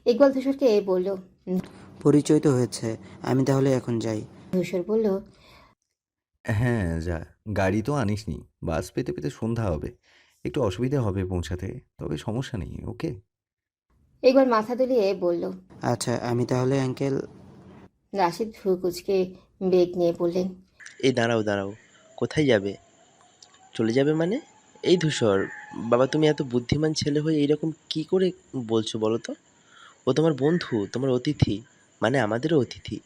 ইকবাল ধূসরকে বলল। পরিচয় তো হয়েছে, আমি তাহলে এখন যাই। ধূসর বলল, হ্যাঁ, যা। গাড়ি তো আনিসনি। বাস পেতে, পেতে সন্ধ্যা হবে। একটু অসুবিধা হবে পৌঁছাতে। তবে সমস্যা নেই, ওকে? ইকবাল মাথা দুলিয়ে বলল। আচ্ছা, আমি তাহলে আঙ্কেল। রাশিদ ভ্রু কুচকে বেগ নিয়ে বললেন, এই দাঁড়াও দাঁড়াও, কোথায় যাবে? চলে যাবে মানে? এই ধূসর, বাবা তুমি এত বুদ্ধিমান ছেলে হয়ে এইরকম কি করে বলছো বলো তো? ও তোমার বন্ধু, তোমার অতিথি, মানে আমাদেরও অতিথি।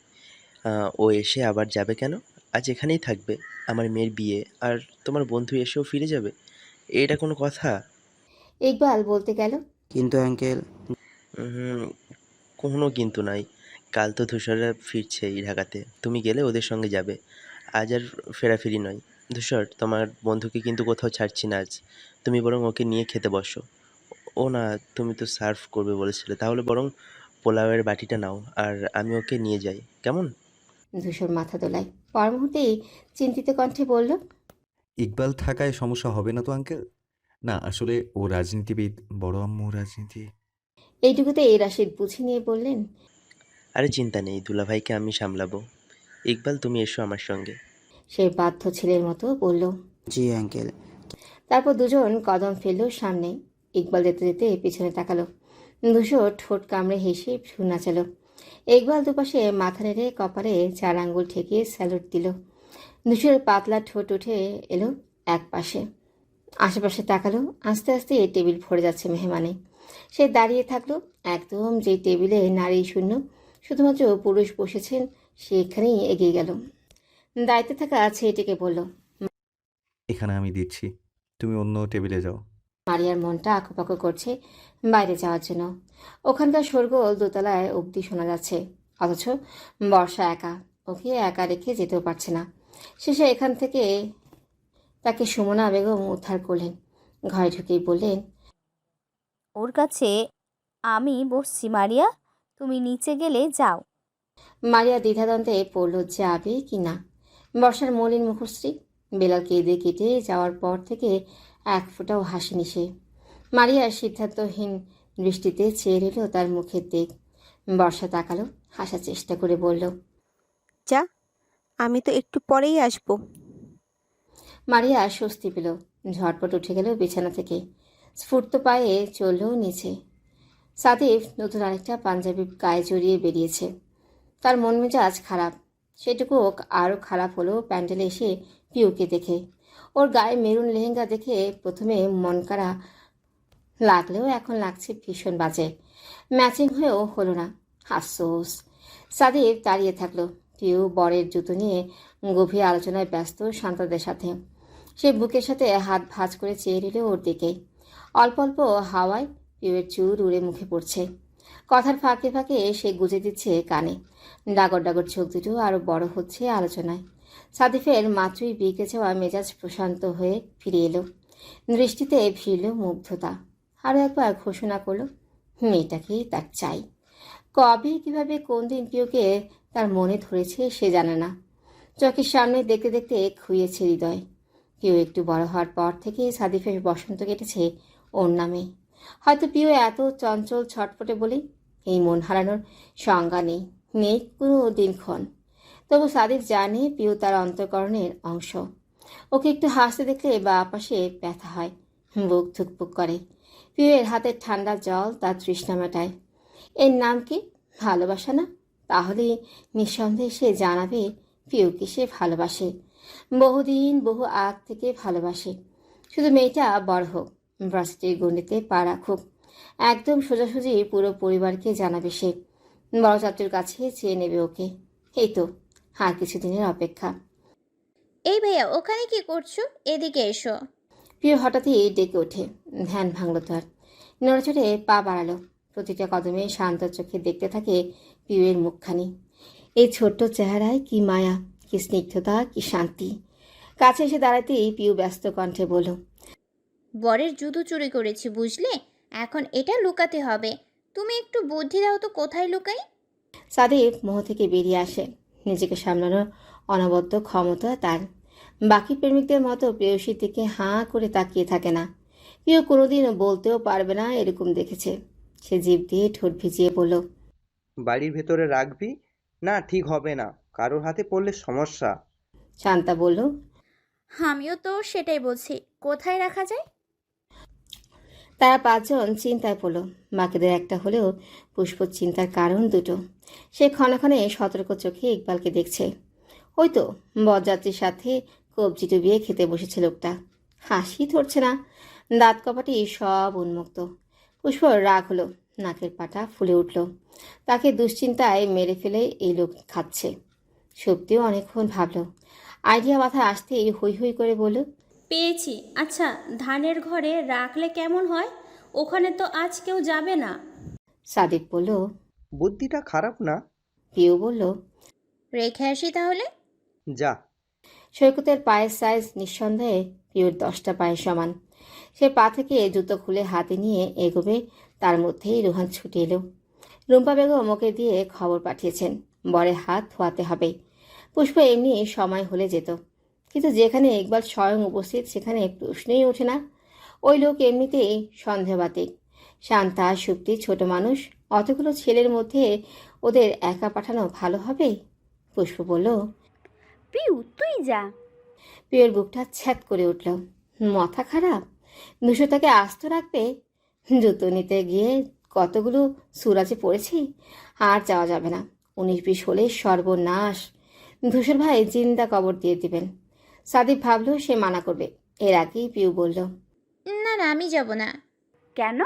ও এসে আবার যাবে কেন? আজ এখানেই থাকবে, আমার মেয়ের বিয়ে, আর তোমার বন্ধু এসেও ফিরে যাবে? এটা কোনো কথা? ইকবাল বলতে গেল। কিন্তু আঙ্কেল। হুম, কোনো কিন্তু নাই। কাল তো ধূসররা ফিরছে এই ঢাকাতে, তুমি গেলে ওদের সঙ্গে যাবে। আজ আর ফেরাফিরি নয়। ধূসর, তোমার বন্ধুকে কিন্তু কোথাও ছাড়ছি না আজ। তুমি বরং ওকে নিয়ে খেতে বসো। ও না, তুমি তো সার্ভ করবে বলেছিলে, তাহলে বরং পোলাওয়ের বাটিটা নাও আর আমি ওকে নিয়ে যাই, কেমন? ধূসর মাথা দোলায়। পর মুহূর্তেই চিন্তিত কণ্ঠে বলল, ইকবাল থাকায় সমস্যা হবে না তো আঙ্কেল? না, আসলে ও রাজনীতিবিদ, বড় আম্মু রাজনীতি। এইটুকুতে রাশিদ বুঝে নিয়ে বললেন, আরে চিন্তা নেই, দুলাভাইকে আমি সামলাবো। ইকবাল তুমি এসো আমার সঙ্গে। সে বাধ্য ছেলের মতো বলল। জি আঙ্কেল। তারপর দুজন কদম ফেলল সামনে। ইকবাল যেতে যেতে পিছনে তাকালো। ধূসর ঠোঁট কামড়ে হেসে ভ্রু নাচালো। ইকবাল দুপাশে মাথা নেড়ে কপালে 4 আঙ্গুল ঠেকিয়ে স্যালুট দিল। ধূসরের পাতলা ঠোঁট উঠে এলো এক পাশে। আশেপাশে তাকালো। আস্তে আস্তে টেবিল ভরে যাচ্ছে মেহমানে। সে দাঁড়িয়ে থাকলো একদম যে টেবিলে নারী শূন্য, শুধুমাত্র পুরুষ বসেছেন, সেখানেই এগিয়ে গেল। দায়িত্বে থাকা ছেলেটিকে বলল, এখানে আমি দিচ্ছি। তুমি অন্য টেবিলে যাও। মারিয়ার মনটা আঁকুপাকু করছে বাইরে যাওয়ার জন্য। ওখানকার শোরগোল দোতলায় অবধি শোনা যাচ্ছে, অথচ বর্ষা একা, ওকে একা রেখে যেতেও পারছে না। শেষে এখান থেকে তাকে সুমনা বেগম উদ্ধার করলেন। ঘরে ঢুকেই বললেন, ওর কাছে আমি বসছি মারিয়া, তুমি নিচে গেলে যাও। মারিয়া দ্বিধাদ্বন্দ্বে পড়ল যাবে কি না। বর্ষার মলিন মুখশ্রী। বেলাল কেঁদে কেটে যাওয়ার পর থেকে এক ফোঁটাও হাসিনি সে। মারিয়ার সিদ্ধান্তহীন দৃষ্টিতে চেয়ে রইল তার মুখের দিক। বর্ষা তাকালো, হাসার চেষ্টা করে বলল, যা, আমি তো একটু পরেই আসবো। মারিয়া স্বস্তি পেল। ঝটপট উঠে গেল বিছানা থেকে। স্ফূর্ত পায়ে চলল নিচে। সাদিফ নতুন আরেকটা পাঞ্জাবি গায়ে জড়িয়ে বেরিয়েছে। তার মন মেজাজ খারাপ। সেটুকু আরও খারাপ হলো প্যান্ডেলে এসে পিউকে দেখে। ওর গায়ে মেরুন লেহেঙ্গা দেখে প্রথমে মন কাড়া লাগলেও এখন লাগছে ভীষণ বাজে। ম্যাচিং হয়েও হলো না। আফসোস। সাদিফ দাঁড়িয়ে থাকলো। পিউ বরের জুতো নিয়ে গভীর আলোচনায় ব্যস্ত শান্তাদের সাথে। সে বুকের সাথে হাত ভাঁজ করে চেয়ে রইল ওর দিকে। অল্প অল্প হাওয়ায় পিউয়ের চুল উড়ে মুখে পড়ছে। কথার ফাঁকে ফাঁকে সে গুজে দিচ্ছে কানে। ডাগর ডাগর চোখ দুটো আরও বড় হচ্ছে আলোচনায়। সাদিফের মাত্রই বিগড়ে যাওয়া মেজাজ প্রশান্ত হয়ে ফিরে এলো। দৃষ্টিতে ভিড়ল মুগ্ধতা। আরও একবার ঘোষণা করলো, মেয়েটাকেই তার চাই। কবে কিভাবে কোন দিন পিউকে তার মনে ধরেছে সে জানে না। চোখের সামনে দেখতে দেখতে খুইয়েছে হৃদয়। পিউ একটু বড় হওয়ার পর থেকে সাদিফের বসন্ত কেটেছে ওর নামে। হয়তো পিউ এত চঞ্চল ছটফটে বলেই এই মন হারানোর সংজ্ঞা নেই, নেই কোনো দিনক্ষণ। তবু সাদিফ জানে পিউ তার অন্তঃকরণের অংশ। ওকে একটু হাসতে দেখলে বা পাশে ব্যথা হয়, বুক ধুকপুক করে। পিউয়ের হাতের ঠান্ডা জল তার তৃষ্ণা মেটায়। এর নাম কি? ভালোবাসা না? তাহলে নিঃসন্দেহে সে জানাবে পিউকে সে ভালোবাসে। বহুদিন বহু আগ থেকে ভালোবাসে। শুধু মেয়েটা বড় হোক, ভার্সিটির গণ্ডিতে পা রাখুক, একদম সোজাসুজি পুরো পরিবারকে জানাবে সে। বড় চাচুর কাছে চেয়ে নেবে ওকে। এই তো আর কিছুদিনের অপেক্ষা। এই ভাইয়া, ওখানে কি করছো? এদিকে এসো। প্রিয় হঠাৎই ডেকে ওঠে। ধ্যান ভাঙল তার। নড়েচড়ে পা বাড়ালো। প্রতিটা কদমে শান্ত চোখে দেখতে থাকে পিউয়ের মুখখানি। এই ছোট্ট চেহারায় কি মায়া, কি স্নিগ্ধতা, কি শান্তি। কাছে এসে দাঁড়াতেই পিউ ব্যস্ত কণ্ঠে বলল, বরের জুতো চুরি করেছি বুঝলে, এখন এটা লুকাতে হবে। তুমি একটু বুদ্ধি দাও তো, কোথায় লুকাই? সাদিফ মোহ থেকে বেরিয়ে আসে। নিজেকে সামলানোর অনবদ্য ক্ষমতা তার। বাকি প্রেমিকদের মতো প্রেয়সীর দিকে হাঁ করে তাকিয়ে থাকে না। প্রিয় কোনোদিন বলতেও পারবে না এরকম দেখেছে। সে জিভ দিয়ে ঠোঁট ভিজিয়ে বলল, বাড়ির ভেতরে রাখবি না? ঠিক হবে না, কারোর হাতে পড়লে সমস্যা। শান্তা বলল, আমিও তো সেটাই বলছি, কোথায় রাখা যায়? তারা পাঁচজন চিন্তায় পড়ল। বাকিদের একটা হলেও পুষ্পর চিন্তার কারণ দুটো। সে ক্ষণে ক্ষণে সতর্ক চোখে ইকবালকে দেখছে। ওই তো বরযাত্রীর সাথে কবজি ডুবিয়ে খেতে বসেছে লোকটা। হাসি ধরছে না, দাঁত কপাটি সব উন্মুক্ত। পুষ্পর রাগ হলো, নাকের পাটা ফুলে উঠল। তাকে দুশ্চিন্তায় মেরে ফেলে এই লোক খাচ্ছে। সত্যিও অনেকক্ষণ ভাবল। আইডিয়া মাথায় আসতেই হই হই করে বলল, পেয়েছি। আচ্ছা, ধানের ঘরে রাখলে কেমন হয়? ওখানে তো আজ কেউ যাবে না। সাদিক বলল। বুদ্ধিটা খারাপ না। পিউ বলল, রেখে আসি তাহলে। যা। সৈকতের পায়ের সাইজ নিঃসন্দেহে পিওর 10টা পায়ের সমান। সে পা থেকে জুতো খুলে হাতে নিয়ে এগোবে, তার মধ্যেই রোহান ছুটে এলো। রুম্পা বেগম ওকে দিয়ে খবর পাঠিয়েছেন, বরের হাত ধোয়াতে হবে। পুষ্প এমনি সময় হলে যেত, কিন্তু যেখানে ইকবাল স্বয়ং উপস্থিত সেখানে প্রশ্নই ওঠে না। ওই লোক এমনিতেই সন্দেহবাতিক। শান্তা সুপ্তি ছোট মানুষ, অতগুলো ছেলের মধ্যে ওদের একা পাঠানো ভালো হবে? পুষ্প বলল। পিউ তুই যা। পিওর বুকটা ছ্যাদ করে উঠল। মাথা খারাপ? দুশো তাকে আস্ত রাখবে? জুতো নিতে গিয়ে কতগুলো সুরাজে পড়েছি, আর যাওয়া যাবে না। 19-20 হলে সর্বনাশ। ধূসর ভাই জিন্দা কবর দিয়ে দিবেন। সাদিক ভাবল সে মানা করবে, এর আগেই পিউ বলল, না না, আমি যাব না। কেন?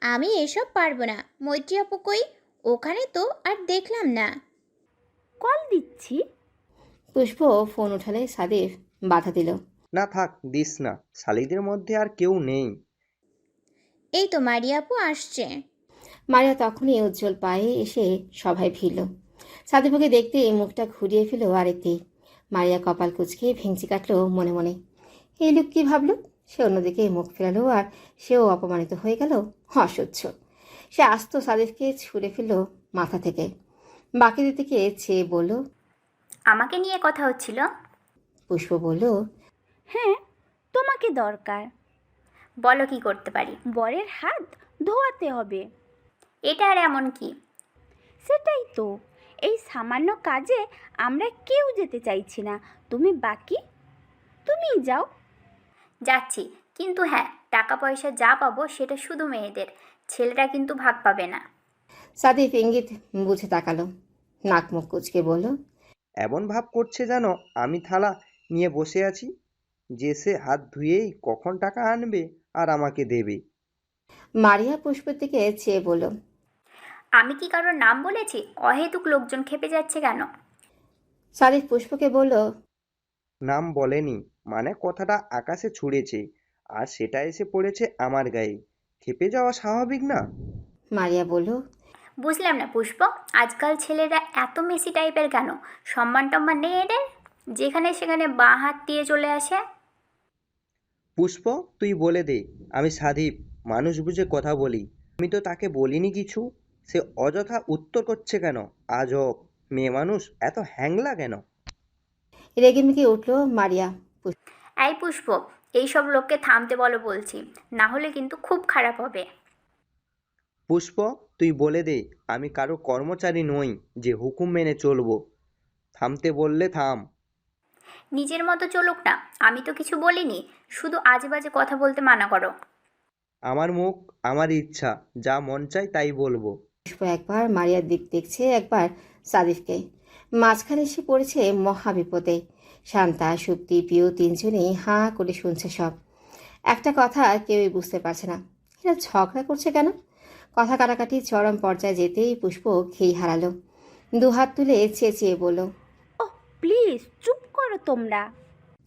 আমি এসব পারবো না। মৈত্রী আপু কই? ওখানে তো আর দেখলাম না। কল দিচ্ছি। পুষ্প ফোন উঠালে সাদিক বাধা দিল। না থাক, দিস না, শালিদের মধ্যে আর কেউ নেই। এই তো মারিয়া আপু আসছে। মারিয়া তখনই উজ্জ্বল পায়ে এসে সবাই ভিড়ল। সাদিফকে দেখতে মুখটা ঘুরিয়ে ফেল আরেকটি। মারিয়া কপাল কুচকে ভেঙচি কাটল মনে মনে। এই লোক কী ভাবল? সে অন্যদিকে মুখ ফেরালো আর সেও অপমানিত হয়ে গেল। অসহ্য। সে আস্ত সাদিফকে ছুঁড়ে ফেলল মাথা থেকে। বাকিদের দিকে চেয়ে বলল, আমাকে নিয়ে কথা হচ্ছিল? পুষ্প বলল, হ্যাঁ, তোমাকে দরকার। বলো কি করতে পারি? বরের হাত ধোয়াতে হবে। এটা আর এমন কি? সেটাই তো, এই সামান্য কাজে আমরা কেউ যেতে চাইছি না। তুমি বাকি, তুমিই যাও। যাচ্ছি, কিন্তু হ্যাঁ, টাকা পয়সা যা পাবো সেটা শুধু মেয়েদের, ছেলেরা কিন্তু ভাগ পাবে না। সাদিফ ইঙ্গিত বুঝে তাকালো, নাক মুখ কুচকে বলল, এমন ভাব করছে যেন আমি থালা নিয়ে বসে আছি, যে সে হাত ধুয়েই কখন টাকা আনবে আর আমাকে দেবে। মারিয়া পুষ্পের দিকে চেয়ে বলল, আমি কি কারোর নাম বলেছি? অহেতুক লোকজন খেপে যাচ্ছে কেন? সাদিফ পুষ্পকে বলল, নাম বলেনি, মানে কথাটা আকাশে ছুঁড়েছে, আর সেটা এসে পড়েছে আমার গায়ে। খেপে যাওয়া স্বাভাবিক না? মারিয়া বলল, বুঝলাম না পুষ্প, আজকাল ছেলেরা এত মেসি টাইপের কেন? সম্মান টম্মান নেই এদের, যেখানে সেখানে বাঁ হাত দিয়ে চলে আসে। পুষ্প, তুই বলে দে, আমি সাদীপ, মানুষ বুঝে কথা বলি। আমি তো তাকে বলিনি কিছু, সে অযথা উত্তর করছে কেন? আজব মেয়ে মানুষ, এত হ্যাংলা কেন? রেগেমেগে উঠল মারিয়া। এই পুষ্প, এইসব লোককে থামতে বলো বলছি, না হলে কিন্তু খুব খারাপ হবে। পুষ্প, তুই বলে দে, আমি কারো কর্মচারী নই যে হুকুম মেনে চলবো। থামতে বললে থাম। নিজের মতো চলুক না, আমি তো কিছু বলিনি, শুধু আজে বাজে কথা বলতে মানা করো। আমার মুখ, আমার ইচ্ছা, যা মন চাই তাই বলবো। পুষ্প একবার মারিয়ার দিক দেখছে, একবার সাদিফকে। মাঝখানে এসে পড়েছে মহা বিপদে। শান্তা সুপ্তি পিউ তিনজনেই হাঁ করে শুনছে সব। একটা কথা কেউই বুঝতে পারছে না, এরা ঝগড়া করছে কেন? কথা কাটাকাটি চরম পর্যায়ে যেতেই পুষ্প খেই হারালো। দুহাত তুলে চেঁচিয়ে বলল, ওহ প্লিজ চুপ করো তোমরা।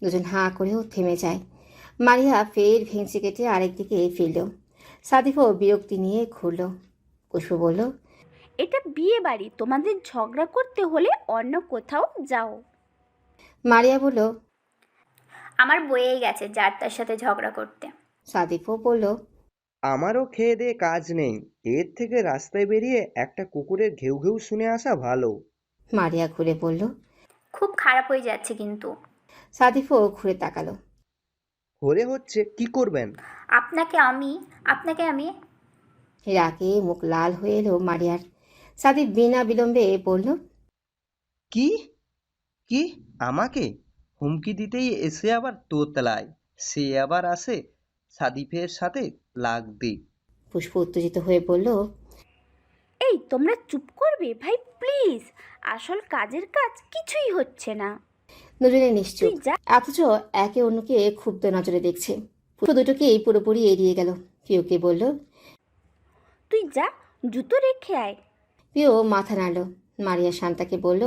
দুজন হাঁ করেও থেমে যায়। মারিয়া ফের ভেঙচি কেটে আরেকদিকে ফিরল। সাদিফও বিরক্তি নিয়ে ঘুরল। পুষ্প বলল, এটা বিয়ে বাড়ি, তোমাদের ঝগড়া করতে হলে অন্য কোথাও যাও। মারিয়া বলল, আমার বয়েই গেছে যার তার সাথে ঝগড়া করতে। সাদিফও বলল, আমারও খেয়ে দিয়ে কাজ নেই, এর থেকে রাস্তায় বেরিয়ে একটা কুকুরের ঘেউ ঘেউ শুনে আসা ভালো। মারিয়া ঘুরে বলল। খুব খারাপ হয়ে যাচ্ছে কিন্তু। সাদিফও ঘুরে তাকালো। হরে হচ্ছে, কি করবেন? আপনাকে আমি রাগে মুখ লাল হয়ে এলো মারিয়ার। সাদিপ বিনা বিলম্বে বলল, কি কি আমাকে হুমকি দিতেই এসে আবার তোতলায়, সে আবার আসে সাদিফের সাথে লাগতে। পুষ্প উত্তেজিত হয়ে বলল, এই তোমরা চুপ করবে ভাই প্লিজ, আসল কাজের কাজ কিছুই হচ্ছে না। দুজনে তুই নিশ্চুপ, যা। অথচ একে অন্যকে ক্ষুব্ধ নজরে দেখছে। পুষ্প দুটোকেই পুরোপুরি এড়িয়ে গেল। প্রিয়কে বলল, তুই যা, জুতো রেখে আয়। প্রিয় মাথা নাড়ল। মারিয়া শান্তাকে বলল,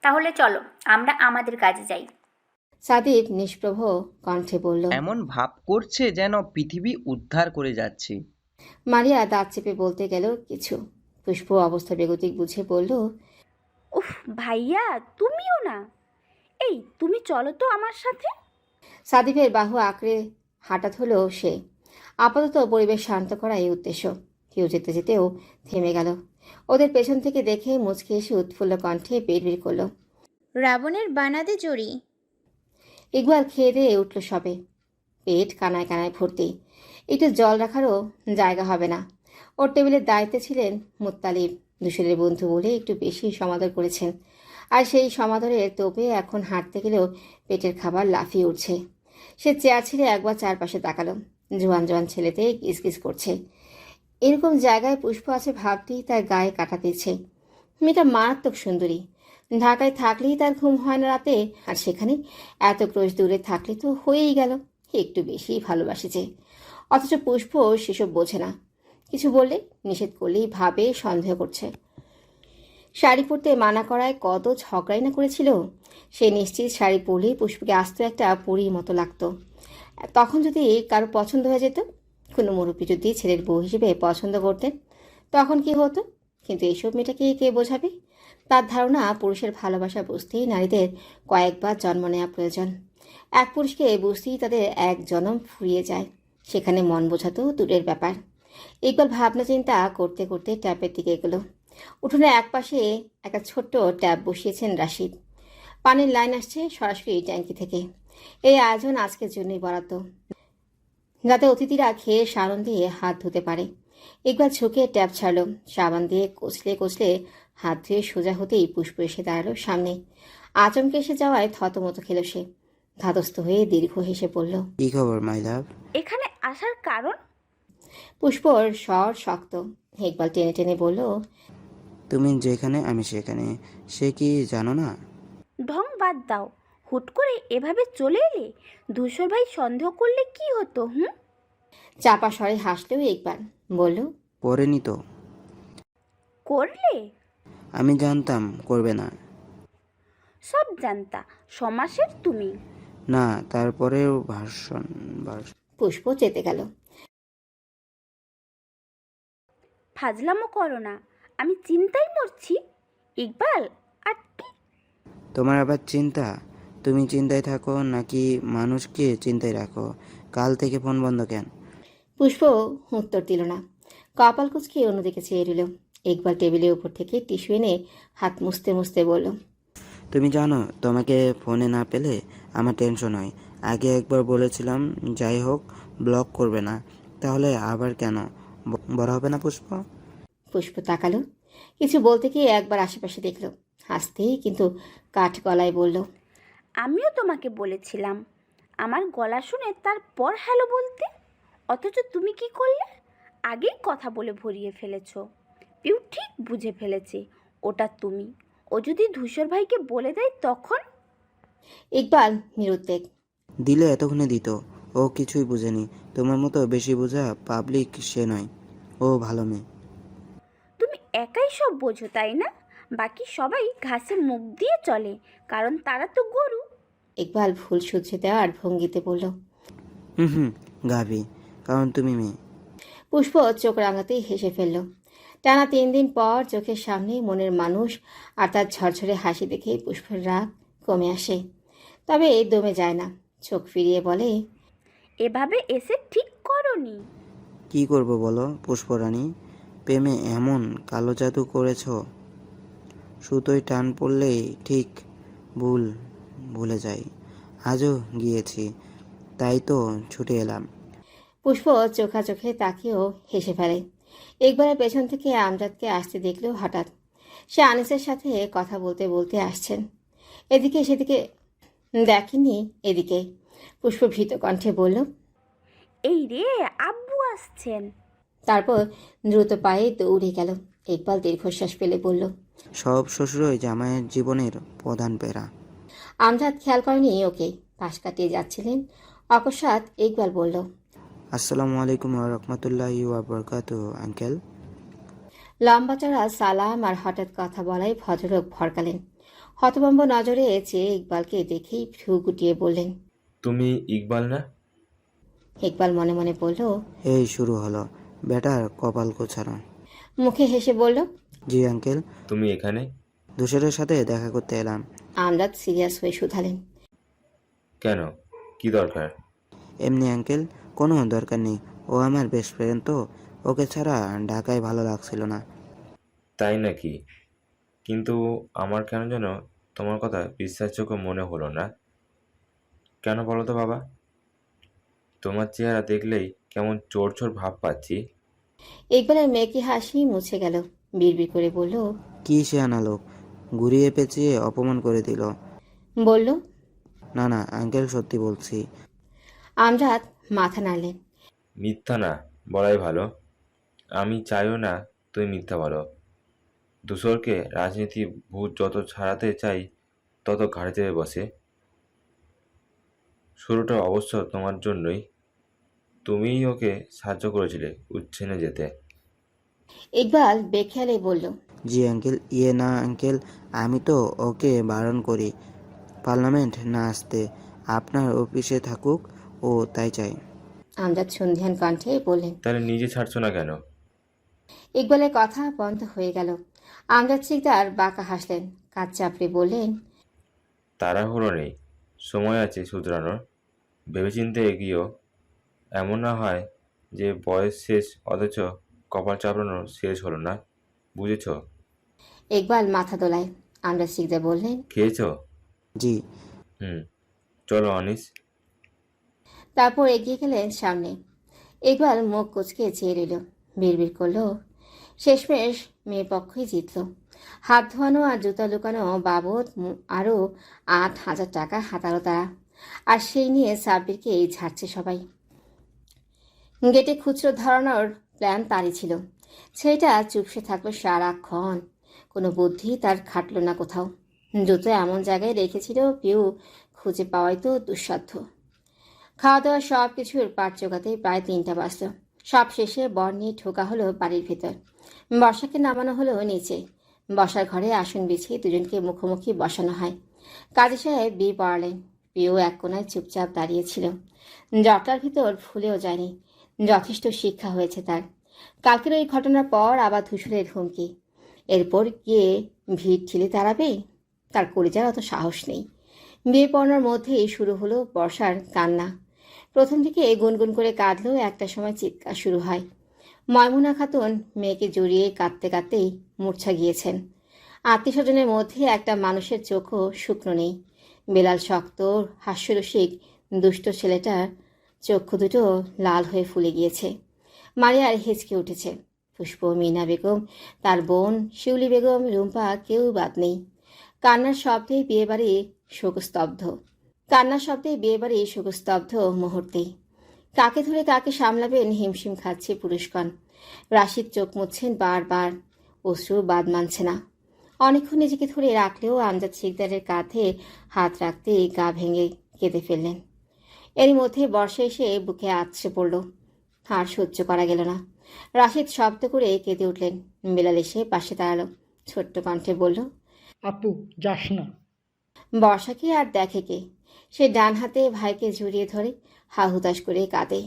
তাহলে চলো আমরা আমাদের কাজে যাই। সাদিপ নিষ্প্রভ কণ্ঠে বলল। এমন ভাব করছে যেন পৃথিবী উদ্ধার করে যাচ্ছে। মারিয়া দাঁত চেপে বলতে গেল কিছু। পুষ্প অবস্থা বেগতিক বুঝে বলল, উফ ভাইয়া তুমিও না। এই তুমি চলো তো আমার সাথে। সাদিপের বাহু আঁকড়ে হাঁটা হলো সে। আপাতত পরিবেশ শান্ত করা এই উদ্দেশ্য। কেউ যেতে যেতেও থেমে গেল। ওদের পেছন থেকে দেখে মুচকে এসে উৎফুল্ল কণ্ঠে বের করলো, রাবণের বানাদে জড়ি। ইকবাল খেয়ে দিয়ে উঠল সবে, পেট কানায় কানায় ভর্তি। একটু জল রাখারও জায়গা হবে না। ওর টেবিলের দায়িত্বে ছিলেন মুত্তালিব, দুশোরের বন্ধু বলে একটু বেশি সমাদর করেছেন। আর সেই সমাদরের তোপে এখন হাঁটতে গেলেও পেটের খাবার লাফিয়ে উঠছে। সে চেয়ার ছেড়ে একবার চারপাশে তাকালো। জোয়ান জোয়ান ছেলেতে গিজগিজ করছে। এরকম জায়গায় পুষ্প আছে ভাবতেই তার গায়ে কাটা দিচ্ছে। মেয়েটা মারাত্মক সুন্দরী। ঢাকায় থাকলেই তার ঘুম হয় না রাতে, আর সেখানে এত ক্রোশ দূরে থাকলে তো হয়েই গেল একটু বেশি ভালোবাসেছে। অথচ পুষ্প সেসব বোঝে না। কিছু বললে, নিষেধ করলেই ভাবে সন্দেহ করছে। শাড়ি পরতে মানা করায় কত ঝগড়াই না করেছিল। সে নিশ্চিত শাড়ি পরলেই পুষ্পকে আস্ত একটা পরীর মতো লাগতো। তখন যদি কারো পছন্দ হয়ে যেত, কোনো মুরব্বী যদি ছেলের বউ হিসেবে পছন্দ করতেন, তখন কি হতো? কিন্তু এইসব মেয়েটাকে কে বোঝাবে? তার ধারণা পুরুষের ভালোবাসা বুঝতেই নারীদের কয়েকবার জন্ম নেওয়া প্রয়োজন। এক পুরুষকে বুঝতেই তাদের এক জনম ফুরিয়ে যায়, সেখানে মন বোঝাতেও দূরের ব্যাপার। ইকবাল ভাবনা চিন্তা করতে করতে ট্যাপের দিকে এগোলো। উঠোনে একপাশে একটা ছোট্ট ট্যাপ বসিয়েছেন রাশিদ। পানির লাইন আসছে সরাসরি ট্যাঙ্কি থেকে। এই আয়োজন আজকের জন্যই বরাদ্দ, যাতে অতিথিরা খেয়ে সাবান দিয়ে হাত ধুতে পারে। ইকবাল ঝুঁকে ট্যাপ ছাড়ল। সাবান দিয়ে কচলে কচলে হাত ধুয়ে সোজা হতেই পুষ্প এসে দাঁড়ালো সামনে। আচমকে এসে যাওয়ায় থতমত খেল সে। ধাতস্থ হয়ে দীর্ঘ হেসে বলল, কি খবর মাই লাভ? এখানে আসার কারণ? পুষ্পর স্বর শক্ত। ইকবাল টেনে টেনে বলল, তুমি যেখানে আমি সেখানে, সে কি জানো না? ঢং বাদ দাও, হুট করে এভাবে চলে এলে। ধূসর ভাই সন্দেহ করলে কি হতো? চাপা স্বরে হাসলেও ইকবাল বলল, পড়েনি তো। করলে? আমি জানতাম করবে না। সব জানতা, সমাসের তুমি। না, তারপরেও ভার্সন। পুষ্প চেতে গেল। ফাজলামো করো না, আমি চিন্তায় মরছি। ইকবাল আর তোমার আবার চিন্তা? তুমি চিন্তায় থাকো নাকি মানুষকে চিন্তায় রাখো? কাল থেকে ফোন বন্ধ কেন? পুষ্প উত্তর দিল না। কপাল কুচকে অন্যদিকে চেয়ে রইল। ইকবাল টেবিলের উপর থেকে টিস্যু এনে হাত মুছতে মুছতে বলল, তুমি জানো তোমাকে ফোনে না পেলে আমার টেনশন হয়। আগে একবার বলেছিলাম, যাই হোক ব্লক করবে না, তাহলে আবার কেন? বড় হবে না পুষ্প? পুষ্প তাকালো। কিছু বলতে গিয়ে একবার আশেপাশে দেখল। হাসতেই কিন্তু কাঠ গলায় বলল, আমিও তোমাকে বলেছিলাম আমার গলা শুনে তারপর হ্যালো বলতে, অথচ তুমি কি করলে? আগেই কথা বলে ভরিয়ে ফেলেছো। পিউ ঠিক বুঝে ফেলেছে ওটা তুমি। ও যদি ধূসর ভাইকে বলে দেয় তখন? ইকবাল নিরুদ্বেগ। দিলে এতক্ষণে দিত। ও কিছুই বুঝেনি। তোমার মতো বেশি বোঝা পাবলিক সে নয়। ও ভালো মেয়ে। তুমি একাই সব বোঝো তাই না? বাকি সবাই ঘাসে মুখ দিয়ে চলে, কারণ তারা তো গরু। ইকবাল ভুল শুধরে দেওয়ার ভঙ্গিতে বলল, হুম, গাভী, কারণ তুমি মেয়ে। পুষ্প চোখ রাঙাতেই হেসে ফেলল। টানা 3 দিন পর চোখের সামনে মনের মানুষ আর তার ঝরঝরে হাসি দেখে পুষ্পের রাগ কমে আসে, তবে দমে যায় না। চোখ ফিরিয়ে বলে, এভাবে এসে ঠিক করনি। কি করব বলো পুষ্পরানী? প্রেমে এমন কালো জাদু করেছ, সুতোয় টান পড়লেই ঠিক ভুলে যাই। আজও গিয়েছি, তাই তো ছুটে এলাম। পুষ্প চোখে তাকিয়েও হেসে ফেলে। ইকবালের পেছন থেকে আমজাদকে আসতে দেখলো হঠাৎ। সে আনিসের সাথে কথা বলতে বলতে আসছেন। এদিকে সেদিকে দেখেনি। এদিকে পুষ্প ভীত কণ্ঠে বলল, এই রে, আব্বু আসছেন। তারপর দ্রুত পায়ে দৌড়ে গেল। ইকবাল দীর্ঘশ্বাস ফেলে বলল, সব শ্বশুরই জামাইয়ের জীবনের প্রধান পেরা। আমজাদ খেয়াল করেনি ওকে। পাশ কাটিয়ে যাচ্ছিলেন, অকস্মাৎ ইকবাল বলল, আসসালামু আলাইকুম রহমতুল্লাহি ওয়াবারাকাতু আঙ্কেল। লম্বা চড়া সালাম আর হঠাৎ কথা বলায় ভদ্রলোক ভরকালেন। হতভম্ব নজরে চেয়ে ইকবালকে দেখেই ভ্রু গুটিয়ে বললেন, তুমি ইকবাল না? ইকবাল মনে মনে বলল। এই শুরু হলো বেটার কপাল গোছানো। মুখে হেসে বলল, জি আঙ্কেল, তুমি এখানে? ধূসরের সাথে দেখা করতে এলাম। আমজাদ সিরিয়াস হয়ে শুধালেন, কেন, কি দরকার? এমনি আঙ্কেল, কোনো দরকার নেই। ও আমার বেস্ট ফ্রেন্ড তো, ওকে ছাড়া ঢাকায় ভালো লাগছিল না। তাই নাকি? কিন্তু আমার কেন যেন তোমার কথা বিশ্বাসযোগ্য মনে হলো না। কেন বলো তো বাবা? তোমার চেহারা দেখলেই কেমন চোর চোর ভাব পাচ্ছি। ইকবালের মেয়েকে হাসি মুছে গেল। বিড়বিড় করে বলল, কি সে আনালোক, ঘুরিয়ে পেঁচিয়ে অপমান করে দিল। বলল, না না আঙ্কেল, সত্যি বলছি। আমজাদ মাথা নাড়লেন। মিথ্যা না বলাই ভালো। আমি চাইও না তুমি মিথ্যা বলো। ধূসরকে রাজনীতি ভূত যত ছাড়াতে চাই তত ঘাড়ে চেপে বসে। শুরুটা অবশ্য তোমার জন্যই। তুমিই ওকে সাহায্য করেছিলে উচ্ছেনে যেতে। ইকবাল বেখেয়ালে বলল, জি আঙ্কেল, ইয়ে না আঙ্কেল, আমি তো ওকে বারণ করি পার্লামেন্ট না আসতে, আপনার অফিসে থাকুক, ও তাই চাই। আমজাদ সন্ধিহান কণ্ঠে বললেন। তাহলে নিজে ছাড়ছো না কেন? ইকবালের কথা বন্ধ হয়ে গেল। আমজাদ শিকদার বাঁকা হাসলেন, কাজ চাপড়ে বললেন, তাড়াহুড়ো নেই, সময় আছে শুধরানোর। ভেবেচিন্তে এগিয়েও। এমন না হয় যে বয়স শেষ অথচ কপাল চাপড়ানো শেষ হলো না। বুঝেছ? ইকবাল মাথা দোলায়। আমজাদ শিকদার বললেন, খেয়েছো? জি। চলো আনিস। তারপর এগিয়ে গেলেন সামনে। ইকবাল মুখ কুচকে চেয়ে রইল। বিড়বিড় করলো, শেষমেশ মেয়ে পক্ষই জিতল। হাত ধোয়ানো আর জুতা লুকানো বাবদ আরও 8,000 টাকা হাতালো তারা। আর সেই নিয়ে সাব্বিরকেই ঝাড়ছে সবাই। গেটে খুচরো ধরানোর প্ল্যান তারই ছিল। ছেলেটা চুপসে থাকলো সারাক্ষণ। কোনো বুদ্ধি তার খাটলো না কোথাও। জুতো এমন জায়গায় রেখেছিল পিউ খুঁজে পাওয়াই তো দুঃসাধ্য। খাওয়া দাওয়া সব কিছুর পাট জোগাতে প্রায় 3টা বাজল। সব শেষে বর নিয়ে ঢোকা হলো বাড়ির ভেতর। বর্ষাকে নামানো হলো নিচে। বসার ঘরে আসন বিছিয়ে দুজনকে মুখোমুখি বসানো হয়। কাজী সাহেব বিয়ে পড়ালেন। পিউ এক কোনায় চুপচাপ দাঁড়িয়েছিল। জটার ভিতর ফুলেও যায়নি। যথেষ্ট শিক্ষা হয়েছে তার। কালকের ওই ঘটনার পর আবার ধূসরের হুমকি। এরপর গিয়ে ভিড় ঠেলে দাঁড়াবে? তার কলিজার অত সাহস নেই। বিয়ে পড়ানোর মধ্যেই শুরু হলো বর্ষার কান্না। প্রথম দিকে গুনগুন করে কাঁদলেও একটা সময় চিৎকার শুরু হয়। ময়মুনা খাতুন মেয়েকে জড়িয়ে কাঁদতে কাঁদতেই মূর্ছা গিয়েছেন। আত্মীয়স্বজনের মধ্যে একটা মানুষের চোখও শুকনো নেই। বেলাল শক্ত হাস্যরসিক দুষ্ট ছেলেটার চক্ষু দুটো লাল হয়ে ফুলে গিয়েছে। মারিয়ার হেঁচকে উঠেছে। পুষ্প, মিনা বেগম, তার বোন শিউলি বেগম, রুম্পা, কেউ বাদ নেই। কান্নার শব্দে বিয়েবাড়ি শোকস্তব্ধ মুহূর্তেই। কাকে ধরে কাকে সামলাবেন হিমশিম খাচ্ছে পুরুষগণ। রাশিদ চোখ মুছছেন বারবার, অশ্রু বাদ মানছে না। অনেকক্ষণ নিজেকে ধরে রাখলেও আমজাদ শিকদারের কাঁধে হাত রাখতেই গা ভেঙে কেঁদে ফেললেন। এরই মধ্যে বর্ষা এসে বুকে আছড়ে পড়ল। আর সহ্য করা গেল না। রাশিদ শব্দ করে কেঁদে উঠলেন। বেলাল এসে পাশে দাঁড়ালো। ছোট্ট কণ্ঠে বলল, আপু যাস না। বর্ষাকে আর দেখে কে? সে ডান হাতে ভাইকে জড়িয়ে ধরে হাহুতাশ করে কাঁদে।